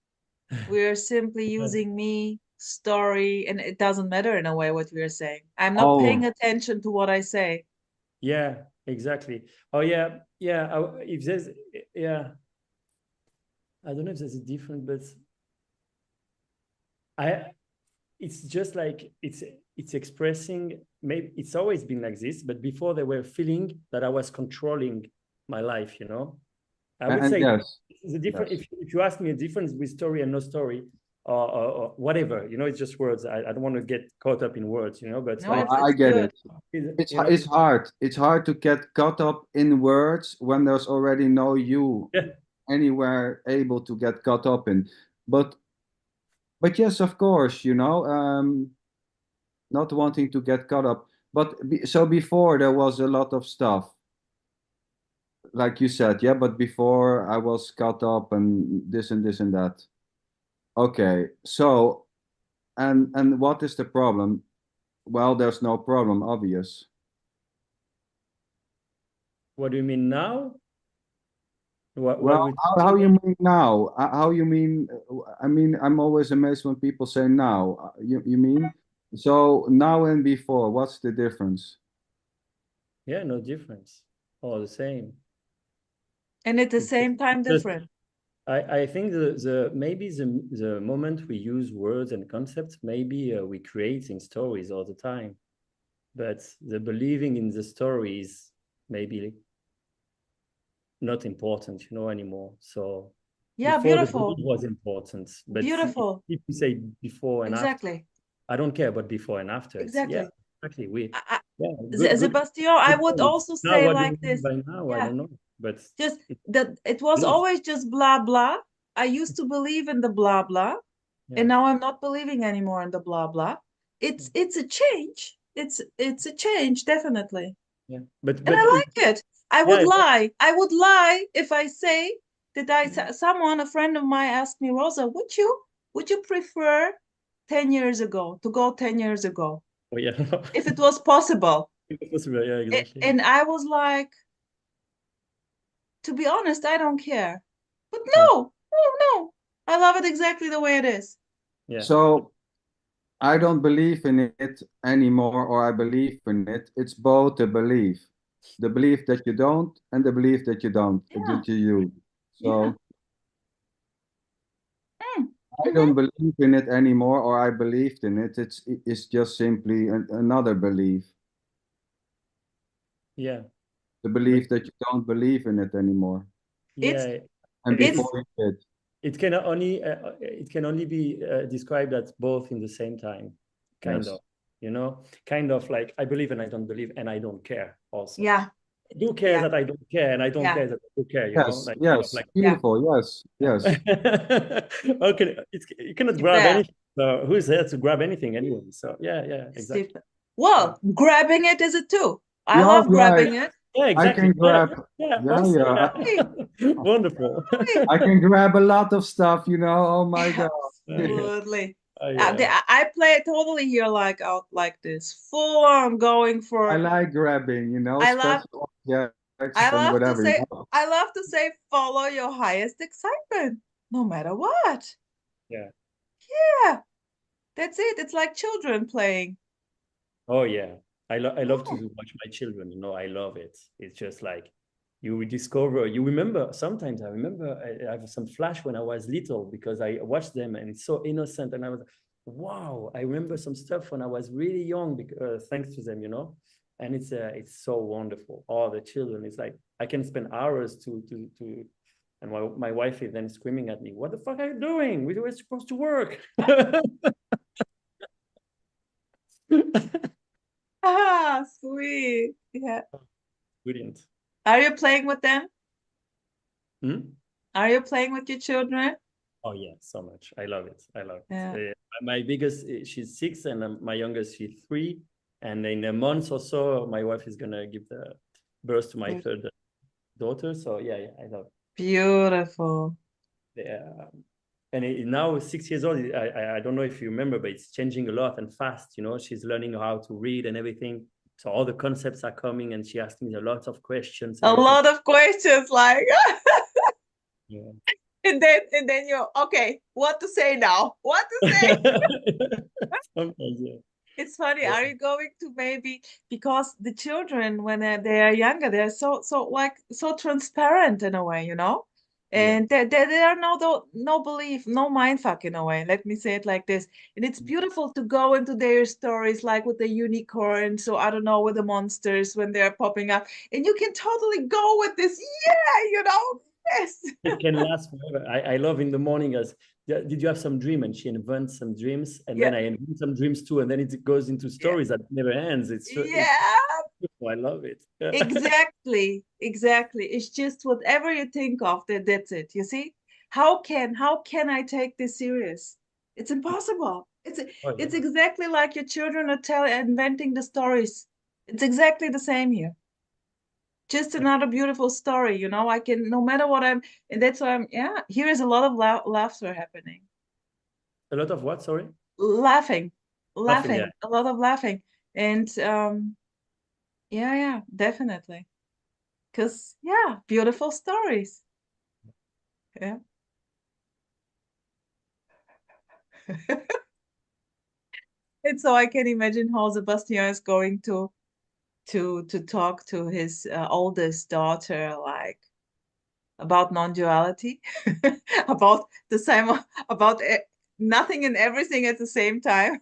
we're simply using me, story, and it doesn't matter in a way what we are saying. I'm not paying Oh, attention to what I say. Yeah, exactly. Oh yeah, yeah. If there's, yeah, I don't know if there's a difference, but I, it's just like it's expressing. Maybe it's always been like this, but before they were feeling that I was controlling my life. I would and say yes, the different. yes. If you ask me a difference with story and no story, or whatever, it's just words. I don't want to get caught up in words, but No, No, like, I it's get good. it. It's you know, it's hard. It's hard to get caught up in words when there's already no you yeah, anywhere able to get caught up in. But but yes, of course, not wanting to get caught up. So before there was a lot of stuff, like you said, yeah. But before I was caught up and this and this and that. Okay, so and what is the problem? Well, there's no problem, obvious. what do you mean now? What Well, would how you mean now? How you mean? I mean, I'm always amazed when people say now. You mean? So now and before, what's the difference? yeah, no difference. All the same. And at the It's same time, just different. I think the maybe the moment we use words and concepts, maybe we create in stories all the time, but the believing in the story is maybe not important, anymore. So Yeah, before the beautiful. belief was important, but Beautiful. if you say before and after, Exactly. I don't care about before and after. It's yeah, Exactly. exactly. I, Yeah, good Sebastian, I good would point. also Now, say what do like you mean this. by now? I Yeah, don't know, but just that it was believe. always just blah blah. I used to believe in the blah blah, Yeah. and now I'm not believing anymore in the blah blah. It's a change. It's a change, definitely. Yeah, And I but it, like it. I would yeah, lie. I would lie if I say that someone, a friend of mine asked me, Rosa, would you prefer 10 years ago to go 10 years ago oh yeah, if it was possible? it's possible. Yeah, exactly. And I was like, to be honest, I don't care. But Yeah, no, no, no. I love it exactly the way it is. yeah, So I don't believe in it anymore, or I believe in it. It's both the belief that you don't, and the belief that you don't, Yeah, that you use. yeah. So Mm, I mhm. don't believe in it anymore, or I believed in it. It's just simply another belief, yeah. the But belief that you don't believe in it anymore, It's yeah, and before it's it's you did. it can only be described as both in the same time, kind Yes, of. Kind of like I believe and I don't believe and I don't care also. yeah, I do care yeah, that I don't care and I don't yeah, care that I do care. yes, Like kind of yes, like yeah. beautiful. Yes, yeah. yes. Okay, you cannot Keep grab that. anything. So who's there to grab anything anyway? So yeah, yeah, exactly. Keep that. Yeah. Well, grabbing it is it too. I Yeah, love yeah. grabbing it. Yeah, I exactly. can Yeah, grab. yeah, Yeah, awesome. yeah. Hey, Wonderful. hey. I can grab a lot of stuff. Oh my God. Yeah. Absolutely. Yeah. I play it totally here like out like this, full on going I for. like grabbing, I love. special objects I and love to whatever. say. I love to say, follow your highest excitement, no matter what. Yeah. Yeah, that's it. It's like children playing. Oh yeah. I love to Oh, watch my children. You know, I love it. It's just like you discover. You remember. Sometimes I remember I have some flash when I was little because I watched them and it's so innocent. And I was, wow. I remember some stuff when I was really young because thanks to them. You know, and it's so wonderful. All the children. It's like I can spend hours to. And my wife is then screaming at me, "What the fuck are you doing? We were supposed to work." ah, sweet. Yeah. Brilliant. Are you playing with them? Hmm? Are you playing with your children? Oh yeah, so much. I love it. I love Yeah. it. My biggest, she's 6, and my youngest, she's 3. And in a month or so, my wife is gonna give the birth to my third daughter. So yeah, I love it. Beautiful. Yeah. And now 6 years old. I don't know if you remember, but it's changing a lot and fast. You know, she's learning how to read and everything. So all the concepts are coming, and she asks me a lot of questions and A everything. lot of questions, like, Yeah. and then you're okay. What to say now? What to say? Sometimes, yeah. It's funny. Yeah. Are you going to maybe because the children when they are younger, they're so like so transparent in a way, you know? Yeah. And there are no belief, no mind fuck in a way. Let me say it like this. And it's beautiful to go into their stories, like with the unicorns, so I don't know, with the monsters when they're popping up. And you can totally go with this, yeah, yes. It can last forever. I love in the morning as, "Yeah, did you have some dream?" And she invents some dreams, and Yeah, then I invent some dreams too, and then it goes into yeah, stories that never ends. It's yeah. beautiful. I love it. Exactly, exactly. It's just whatever you think of, that's it. You see? How can I take this serious? It's impossible. Oh It's yeah. exactly like your children are inventing the stories. It's exactly the same here. Just another beautiful story, I can no matter what and that's why yeah, here is a lot of laughter happening. A lot of what? Sorry. Laughing, Laughing. Yeah. a lot of laughing. And yeah, yeah, definitely. Because, yeah, beautiful stories. Yeah. And so I can imagine how Sebastian is going to talk to his oldest daughter, like about non-duality, about the same, about nothing and everything at the same time.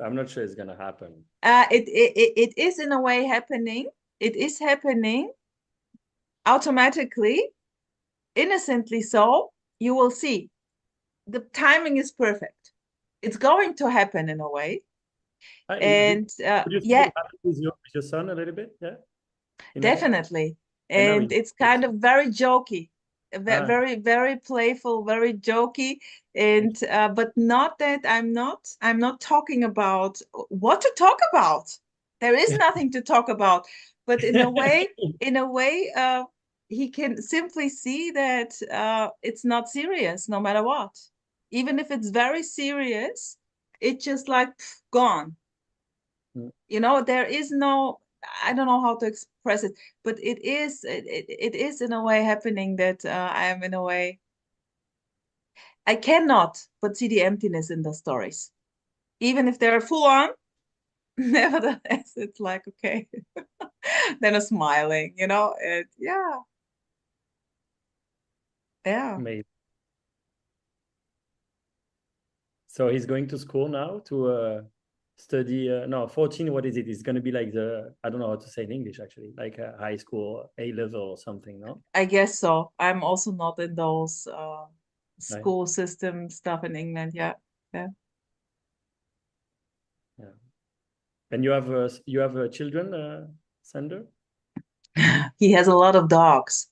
I'm not sure it's gonna happen. It is in a way happening. It is happening automatically, innocently so. You will see. The timing is perfect. It's going to happen in a way. And Would you say yeah, it happened with your son a little bit? Yeah. In a way. definitely. I know And he's it's good. kind of very jokey, Ah. very, very playful, very jokey. And but not that I'm not talking about what to talk about. There is nothing to talk about. But in a way, he can simply see that it's not serious, no matter what. Even if it's very serious, it's just like pff, gone. There is no, I don't know how to express it, but it is in a way happening that I am in a way, I cannot but see the emptiness in the stories, even if they're full on. Nevertheless, it's like okay. Then a smiling, yeah, yeah. Amazing. So he's going to school now to study. No, 14. What is it? It's going to be like I don't know how to say in English actually, like a high school A level or something. No. I guess so. I'm also not in those Right. school system stuff in England. Yeah, yeah. Yeah. And you have children, Sander? He has a lot of dogs.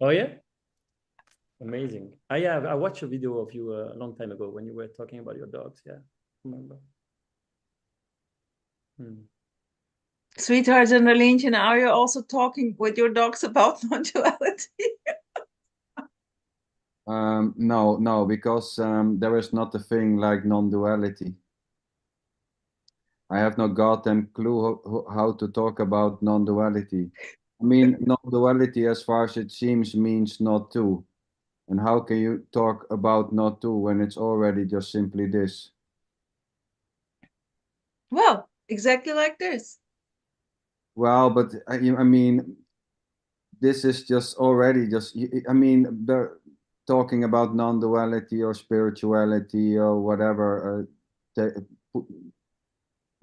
Oh yeah. Amazing. I watched a video of you a long time ago when you were talking about your dogs. Yeah, remember. Hmm. Sweetheart and Arlene, are you also talking with your dogs about non-duality? No, no, because there is not a thing like non-duality. I have not gotten clue how to talk about non-duality. I mean, non-duality, as far as it seems, means not two. And how can you talk about not two when it's already just simply this? Well, exactly like this. Well, but I mean, this is just already just. I mean, the talking about non-duality or spirituality or whatever.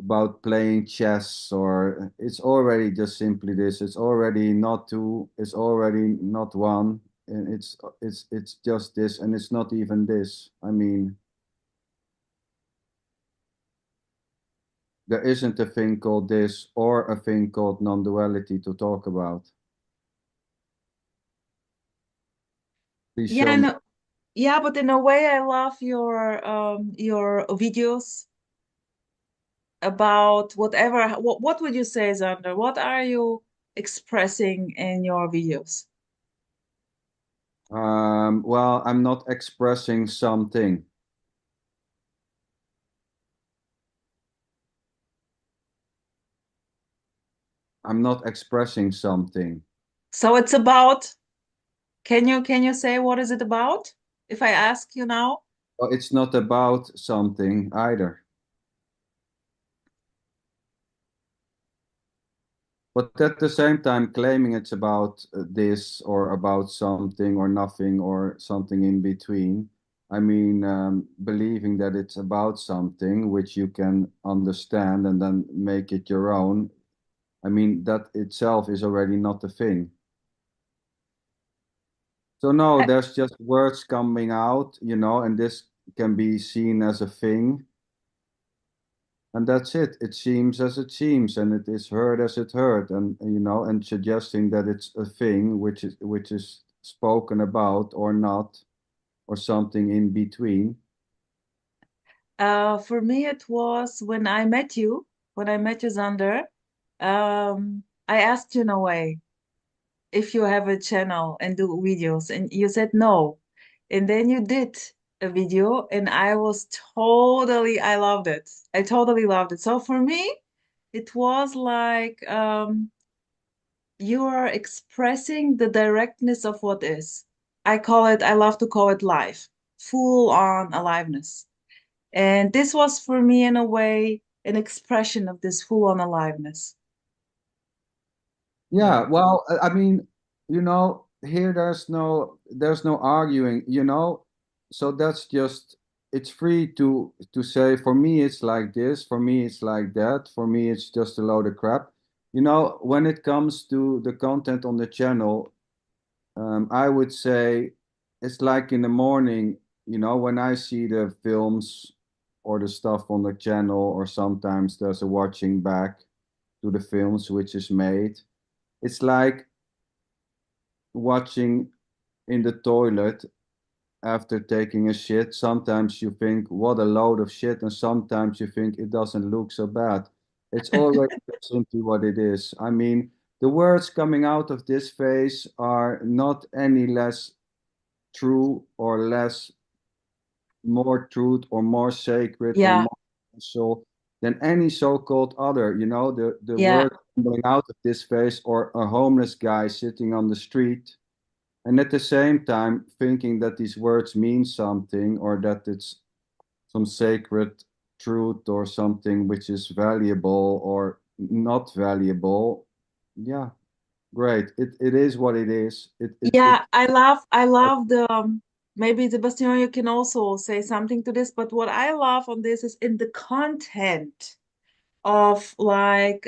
About playing chess, or it's already just simply this. It's already not two, it's already not one, and it's just this, and it's not even this. I mean, there isn't a thing called this or a thing called non-duality to talk about. Please Yeah, show me. yeah, but in a way, I love your videos about whatever. What would you say, Xander? What are you expressing in your videos? Well, I'm not expressing something. I'm not expressing something. So it's about, can you say what is it about? If I ask you now? Well, it's not about something either. But at the same time, claiming it's about this or about something or nothing or something in between. I mean, believing that it's about something which you can understand and then make it your own. I mean, that itself is already not a thing. So, no, I- there's just words coming out, and this can be seen as a thing. And that's it. It seems as it seems, and it is heard as it heard, and and suggesting that it's a thing which is spoken about or not, or something in between. for me, it was when I met you, Xander. I asked you in a way if you have a channel and do videos, and you said no. And then you did a video, and I loved it. I totally loved it. So for me, it was like you are expressing the directness of what is. I love to call it life, full on aliveness. And this was for me, in a way, an expression of this full on aliveness. Yeah, Yeah. well, I mean, here there's no arguing, so that's just it's free to say, for me it's like this, for me it's like that, for me it's just a load of crap. When it comes to the content on the channel, I would say it's like in the morning, when I see the films or the stuff on the channel, or sometimes there's a watching back to the films which is made. It's like watching in the toilet after taking a shit. Sometimes you think, what a load of shit, and sometimes you think it doesn't look so bad. It's already simply what it is. I mean, the words coming out of this face are not any less true or less more truth or more sacred or Yeah, more special than any so-called other. The yeah, word coming out of this face, or a homeless guy sitting on the street, and at the same time thinking that these words mean something, or that it's some sacred truth or something which is valuable or not valuable. Yeah, great. It is what it is. yeah. I love the maybe Sebastian, you can also say something to this, but what I love on this is in the content of like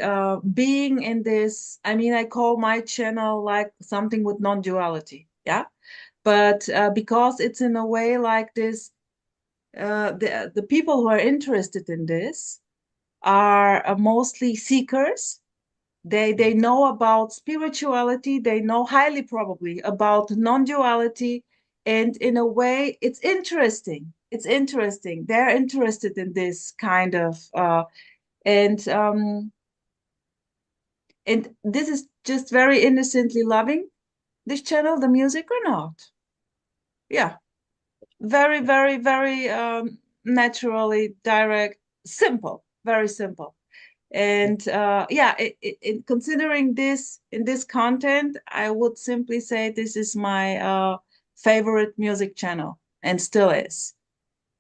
being in this. I mean, I call my channel like something with non-duality. Yeah. But because it's in a way like this, the people who are interested in this are mostly seekers. They know about spirituality, they know highly probably about non-duality, and in a way it's interesting. It's interesting. They're interested in this kind of and and this is just very innocently loving this channel, the music or not. Yeah. Very, very, very naturally direct, simple, very simple. And yeah, considering this in this content, I would simply say this is my favorite music channel and still is.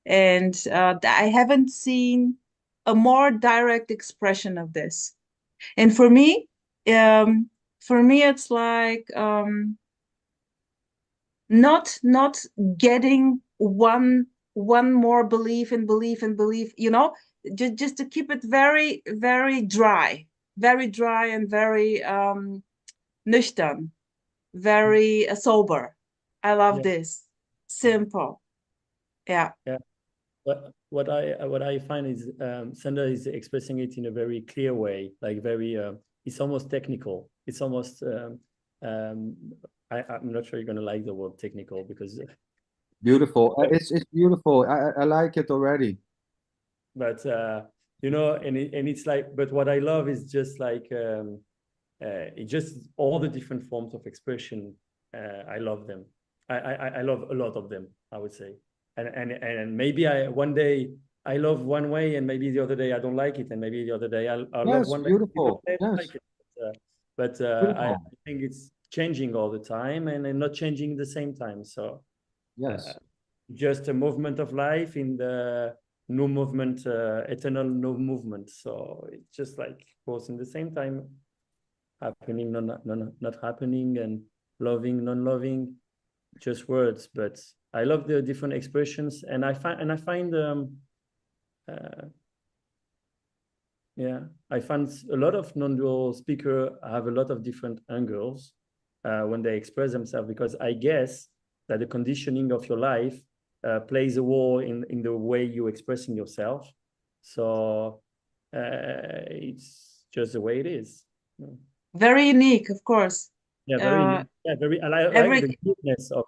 And I haven't seen. a more direct expression of this. And um, for me, it's like not getting one more belief and belief and belief, just to keep it very, very dry and very nüchtern, very sober. I love Yeah. this. Simple. Yeah. Yeah. What I find is Sander is expressing it in a very clear way, like very it's almost technical. It's almost um, I'm not sure you're gonna like the word technical because Beautiful. It's beautiful. I like it already. but and it's like, but what I love is just like it just all the different forms of expression. I love them. I love a lot of them, I would say. And maybe I one day I love one way, and maybe the other day I don't like it, and maybe the other day I'll love Yes, one way, the other beautiful. day I don't Yes, like it. I beautiful. think it's changing all the time, and not changing at the same time. So uh, Yes, just a movement of life in the no movement, eternal no movement. So it's just like both in the same time, happening, not happening, and loving, non-loving, just words. But I love the different expressions, and I find uh, yeah, I find a lot of non-dual speaker have a lot of different angles when they express themselves, because I guess that the conditioning of your life plays a role in the way you're expressing yourself. So it's just the way it is. Very unique, of course. Yeah, very Uh, unique. Yeah, very. I like every the uniqueness of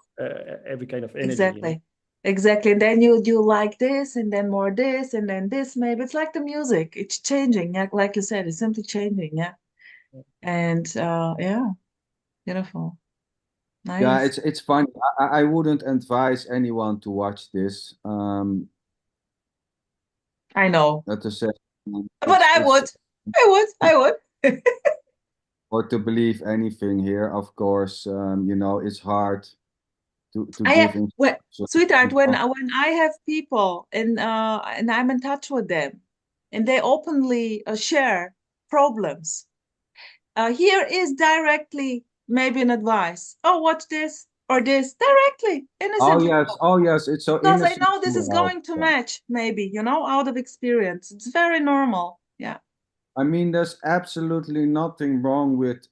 every kind of energy. exactly. And then you like this, and then more this, and then this. Maybe it's like the music. It's changing. Yeah, like you said, it's simply changing. Yeah. And yeah, beautiful, yeah, nice. it's funny. I wouldn't advise anyone to watch this. I know, Not to say but I it's would, I would. or to believe anything here. Of course, it's hard to I give have, well, instructions. sweetheart, when I have people and I'm in touch with them, and they openly share problems. Here is directly maybe an advice. Oh, watch this or this directly, Oh innocently, yes, oh yes, it's so because I innocent know this to is help. going to Yeah. match, maybe, out of experience. It's very normal. Yeah. I mean, there's absolutely nothing wrong with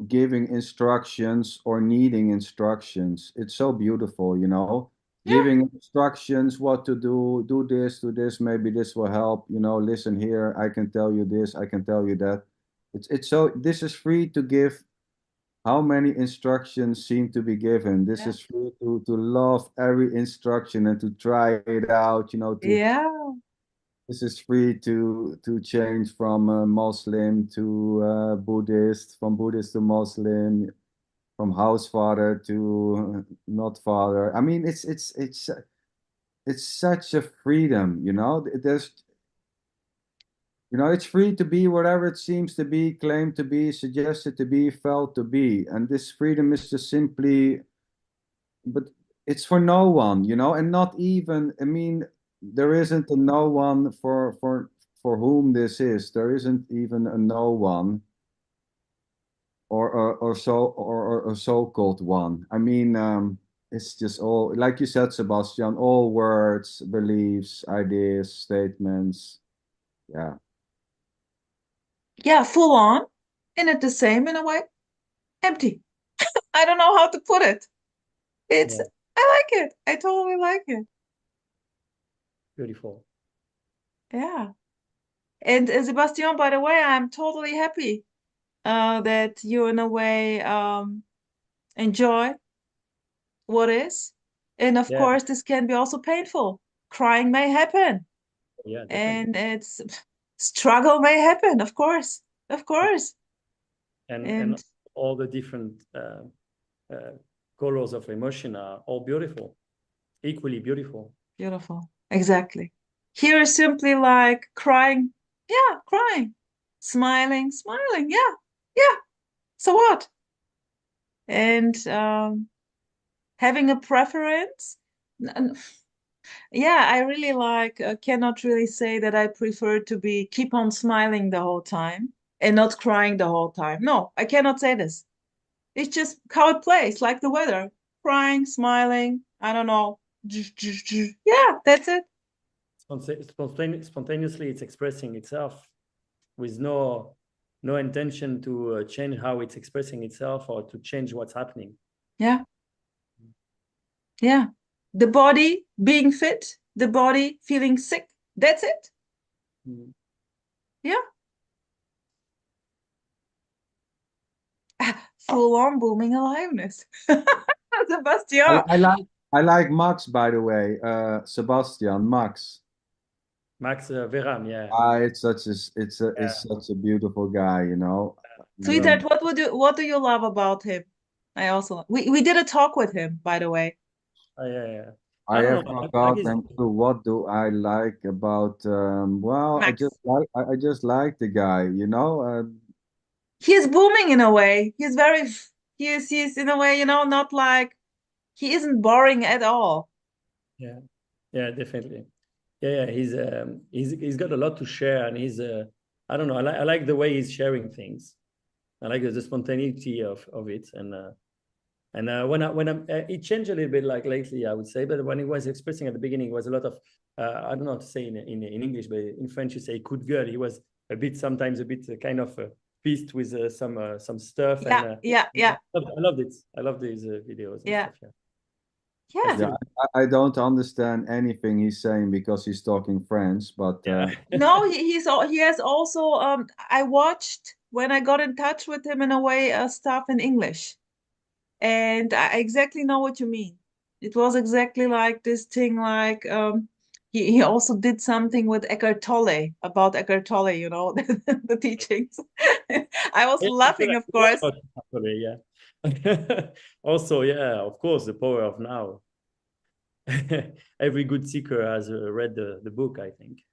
giving instructions or needing instructions. It's so beautiful, Yeah. giving instructions what to do this, maybe this will help, listen here, I can tell you this, I can tell you that. It's so this is free to give. How many instructions seem to be given? This Yeah. is free to love every instruction and to try it out, to Yeah. this is free to change from Muslim to Buddhist, from Buddhist to Muslim, from house father to not father. I mean, it's such a freedom, There's, it's free to be whatever it seems to be, claimed to be, suggested to be, felt to be, and this freedom is just simply, but it's for no one, and not even, I mean, there isn't a no one for whom this is. There isn't even a no one or a so-called one. I mean, it's just all, like you said, Sebastian, all words, beliefs, ideas, statements. Yeah. Yeah. Full on. And at the same, in a way, empty. I don't know how to put it. It's, Yeah, I like it. I totally like it. beautiful. Yeah. And Sebastian, by the way, I'm totally happy that you, in a way, enjoy what is. And of Yeah, course, this can be also painful. Crying may happen, yeah, definitely. and it's struggle may happen, of Yeah. course. And And all the different uh, colors of emotion are all beautiful, equally beautiful. beautiful. Exactly. Here is simply like crying. Yeah, crying. Smiling, smiling. Yeah, yeah. So what? And having a preference. Yeah, I really like, cannot really say that I prefer to be keep on smiling the whole time and not crying the whole time. No, I cannot say this. It's just how it plays, like the weather. Crying, smiling, I don't know. Yeah, that's it. Spontaneously, it's expressing itself with no intention to change how it's expressing itself or to change what's happening. Yeah, yeah. The body being fit, the body feeling sick. That's it. Mm. Yeah. Full on booming aliveness. Sebastian. I like Max, by the way. Sebastian, Max. Max Veram, yeah. It's such a beautiful guy, you know. Sweetheart, Mm. what do you love about him? I also we did a talk with him, by the way. Yeah, yeah. I I don't have know. I guess, forgotten too. What do I like about? Well, Max. I just like the guy, you know. He is booming in a way. He's very he is in a way, not like he isn't boring at all. yeah, yeah, definitely. Yeah, yeah. He's got a lot to share, and I don't know. I like the way he's sharing things. I like the spontaneity of it, and it changed a little bit like lately, I would say. But when he was expressing at the beginning, it was a lot of I don't know how to say in English, but in French you say coup de gueule. He was sometimes a bit kind of pissed with some stuff, and Yeah, yeah, yeah, I loved it. I loved these videos and yeah, stuff. Yeah, I yeah. Yeah, still I don't understand anything he's saying because he's talking French, but yeah. No, he has also I watched when I got in touch with him in a way stuff in English. And I exactly know what you mean. It was exactly like this thing, like he also did something with Eckhart Tolle about Eckhart Tolle, the teachings. I was Yeah, laughing, of I course. forgot about it, yeah. Also, yeah, of course, the power of now. Every good seeker has read the book, I think.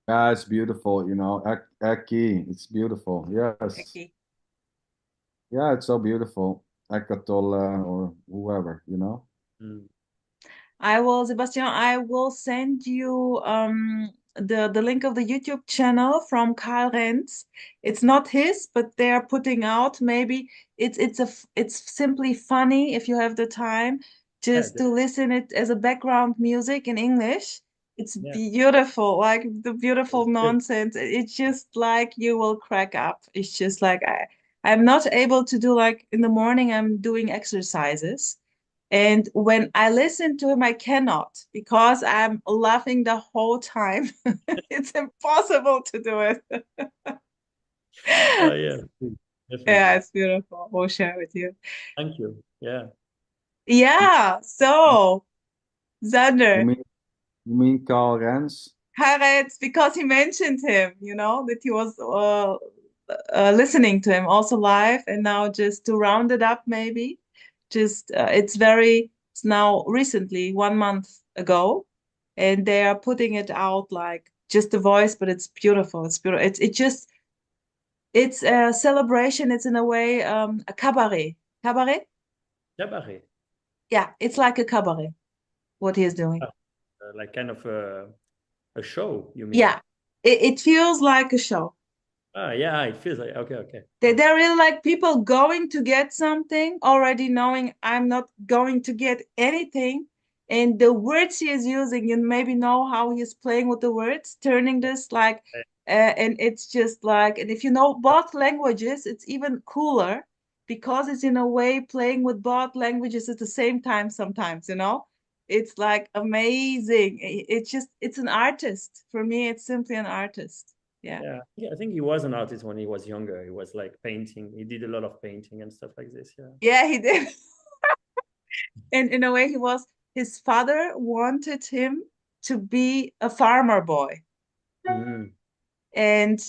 yeah, it's beautiful, you know. Eki, it's beautiful. Yes, Okay. yeah, it's so beautiful. Eckhart Tolle or whoever, you know. Mm. Sebastian, I will send you the link of the YouTube channel from Karl Renz. It's not his, but they're putting out maybe it's simply funny if you have the time Yeah, just to listen it as a background music in English. It's yeah. beautiful, like the beautiful nonsense. It's just like you will crack up. It's just like I'm not able to do like in the morning, I'm doing exercises. And when I listen to him, I cannot because I'm laughing the whole time. It's impossible to do it. Yeah, Yeah, definitely. it's beautiful. We'll share with you. Thank you. Yeah. Yeah, so You Xander, mean you mean Karl Renz? Harriet, because he mentioned him, that he was listening to him also live, and now just to round it up, maybe just it's now recently 1 month ago, and they are putting it out like just the voice, but it's beautiful. It's beautiful. It's a celebration. It's in a way a cabaret. Cabaret? Cabaret. Yeah, it's like a cabaret. What he is doing. Like kind of a show, you mean? Yeah, it feels like a show. Yeah, it feels like okay, okay. They're really like people going to get something, already knowing I'm not going to get anything. And the words he is using, you maybe know how he's playing with the words, turning this like, and it's just like, and if you know both languages, it's even cooler because it's in a way playing with both languages at the same time sometimes. It's like amazing. It's an artist. For me, it's simply an artist. Yeah. Yeah, yeah, I think he was an artist when he was younger. He was like painting. He did a lot of painting and stuff like this. Yeah. Yeah, he did. And in a way, his father wanted him to be a farmer boy. Mm. And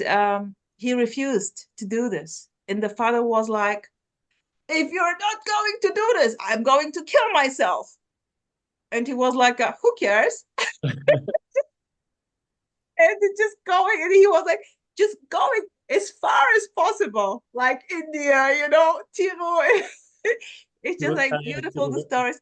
he refused to do this. And the father was like, if you're not going to do this, I'm going to kill myself. And he was like, who cares? And it's just going, and he was like, just going as far as possible, like India, Tiro. It's just like beautiful, the stories.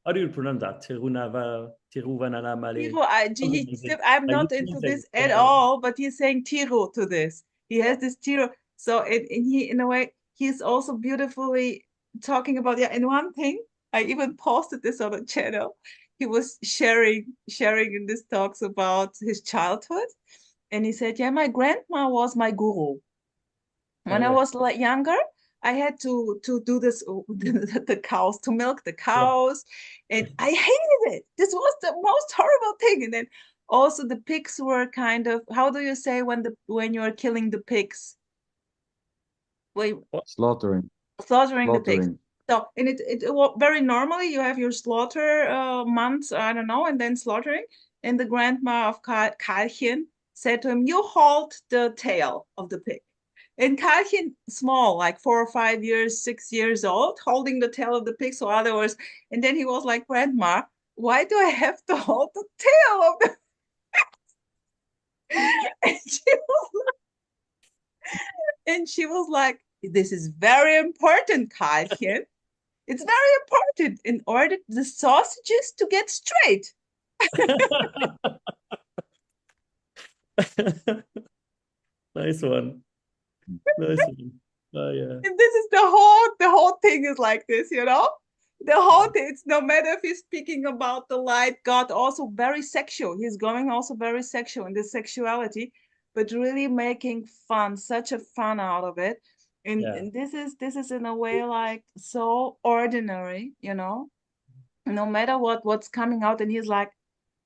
How do you pronounce that? Tirunava. Tiruvannamalai, something like this. I'm Like not this into means this at all, but he's saying Tiro to this. He has this Tiro. So and he, in a way, he's also beautifully talking about, yeah. And one thing, I even posted this on the channel. He was sharing in this talks about his childhood. And he said, yeah, my grandma was my guru. When I okay. was like younger, I had to do this the cows, to milk the Yeah. cows, and I hated it. This was the most horrible thing. And then also the pigs were kind of, how do you say when you're killing the pigs? Wait, Slaughtering. slaughtering the pigs. Slaughtering. So, and very normally you have your slaughter months, I don't know, and then slaughtering. And the grandma of Karlchen said to him, "You hold the tail of the pig." And Karlchen, small, like 4 or 5 years, 6 years old, holding the tail of the pig. So otherwise, and then he was like, "Grandma, why do I have to hold the tail of the?" And she was like, "This is very important, Karlchen. It's very important in order the sausages to get straight." Nice one. Nice one. Oh yeah. And this is the whole thing is like this, you know? The whole thing, it's no matter if he's speaking about the light, God, also very sexual. He's going also very sexual in this sexuality, but really making fun, such a fun out of it. And, Yeah. and this is in a way like so ordinary, you know, no matter what's coming out. And he's like,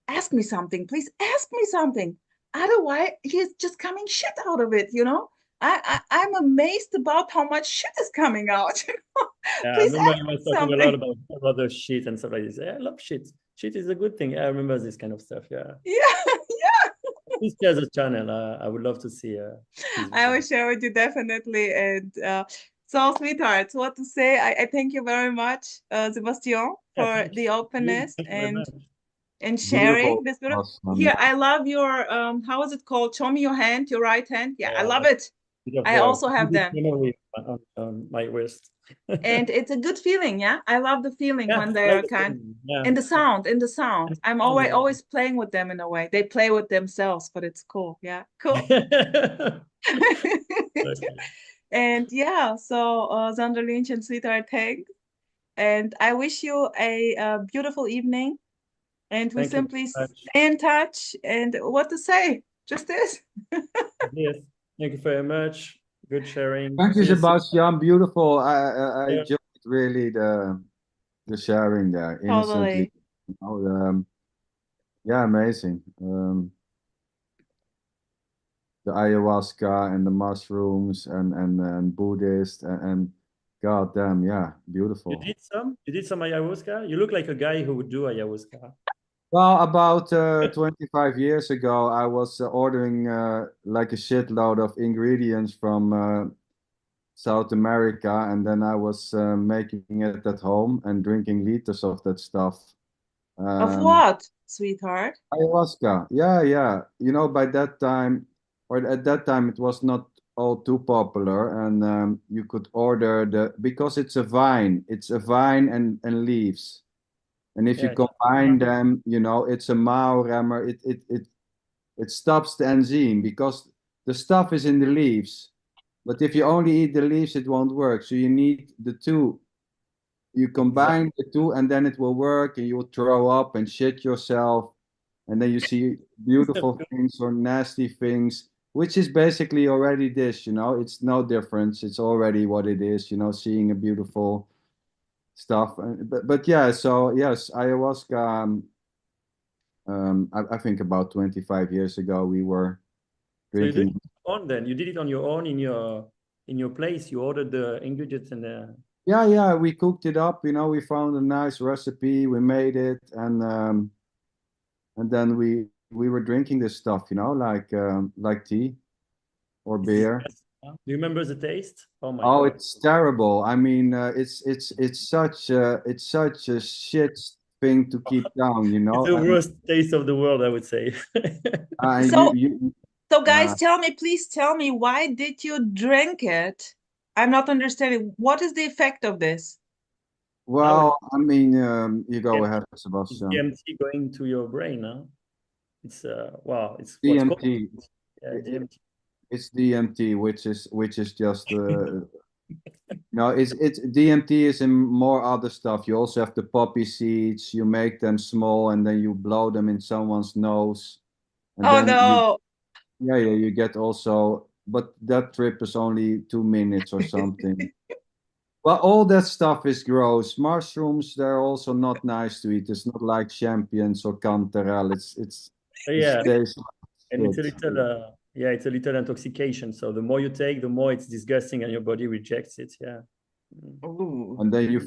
ask me something, please ask me something. Otherwise, he's just coming shit out of it, you know? I'm amazed about how much shit is coming out. Yeah, I Please remember ask he me was talking a lot something. about the shit and stuff like this. Yeah, I love shit. Shit is a good thing. I remember this kind of stuff. Yeah. Yeah, Please share the channel. I would love to see his I video. will share with you definitely. And so, sweethearts, what to say? I thank you very much, Sebastian, Yeah, for thank the you. openness Thank you very and much. sharing Beautiful. this video. Awesome. Here, I love your how is it called? Show me your hand, your right hand. Yeah, I love That's it. a bit of I a also have vivid them. memory on my wrist. And it's a good feeling. Yeah, I love the feeling Yeah, when I they like are the kind, feeling. Yeah. and the sound. I'm Oh, always playing with them in a way. They play with themselves, but it's cool. Yeah, cool. yeah. Okay. And yeah, so Sander and sweetheart, thanks. And I wish you a beautiful evening. And we Thank you simply very much. stay in touch. And what to say? Just this. Yes. Thank you very much. Good sharing. Thank you, See you soon. Sebastian. Beautiful. I Yeah. enjoyed really the sharing there innocently. Totally. You know, yeah, amazing. The ayahuasca and the mushrooms and Buddhist and God damn, yeah, You beautiful. did some? You did some ayahuasca? You look like a guy who would do ayahuasca. Well, about 25 years ago, I was ordering like a shitload of ingredients from South America, and then I was making it at home and drinking liters of that stuff. Of Um, what, sweetheart? Ayahuasca, yeah, yeah. You know, by that time, or at that time, it was not all too popular, and you could order because it's a vine and leaves, and if you Yeah. combine them, you know, it's a Mao rammer. It stops the enzyme because the stuff is in the leaves, but if you only eat the leaves, it won't work. So you need the two. You Exactly. combine the two, and then it will work, and you'll throw up and shit yourself, and then you see beautiful things or nasty things, which is basically already this, you know, it's no difference. It's already what it is, you know, seeing a beautiful stuff. But yeah, so yes, ayahuasca, I think about 25 years ago, we were So you did drinking. it on then. You did it on your own in your place. You ordered the ingredients and Yeah, yeah, we cooked it up, you know, we found a nice recipe, we made it, and then we were drinking this stuff, you know, like tea or is this beer. best? Do you remember the taste? Oh my Oh, God. it's terrible. I mean, it's such a shit thing to keep down, you It's know. the worst taste of the world, I would say. You So, you so guys, uh, tell me, please tell me, why did you drink it? I'm not understanding. What is the effect of this? Now Well, I mean, you go it's ahead, Sebastian. DMT going to your brain, huh? It's wow, it's what's called DMT. DMT. It's DMT, which is just no, it's DMT is in more other stuff. You also have the poppy seeds. You make them small and then you blow them in someone's nose, and Oh then you no. yeah, you get also. But that trip is only 2 minutes or something. Well, all that stuff is gross. Mushrooms, they're also not nice to eat. It's not like champions or canterelle. It Yeah, tastes and like it's a shit. little yeah, it's a little intoxication. So the more you take, the more it's disgusting, and your body rejects it. Yeah. Mm. Ooh. And then you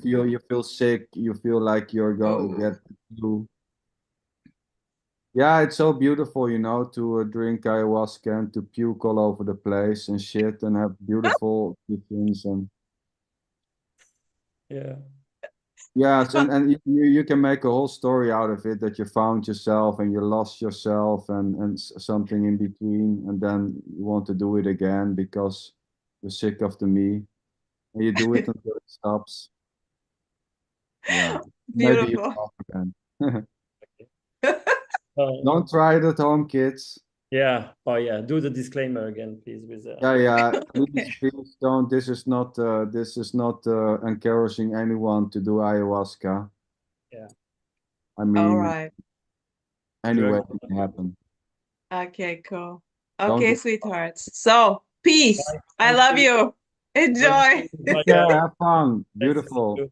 feel sick. You feel like you're going to Oh. get flu. Yeah, it's so beautiful, to drink ayahuasca and to puke all over the place and shit and have beautiful visions and Yeah. yes, and you can make a whole story out of it that you found yourself and you lost yourself and something in between, and then you want to do it again because you're sick of the me, and you do it until it stops. Yeah, maybe you Beautiful. stop again. Uh, Don't try it at home, kids. yeah. Oh yeah. Do the disclaimer again, please. With Yeah, yeah. Please, Okay. please don't. This is not encouraging anyone to do ayahuasca. yeah, I All mean, right. anyway, drugs. it can happen. Okay, cool. Don't Okay, do. sweethearts. So, peace. Bye. I Thank love you. you. Love Enjoy. you. Take Bye, care. guys. Have fun. Nice to see Beautiful. you.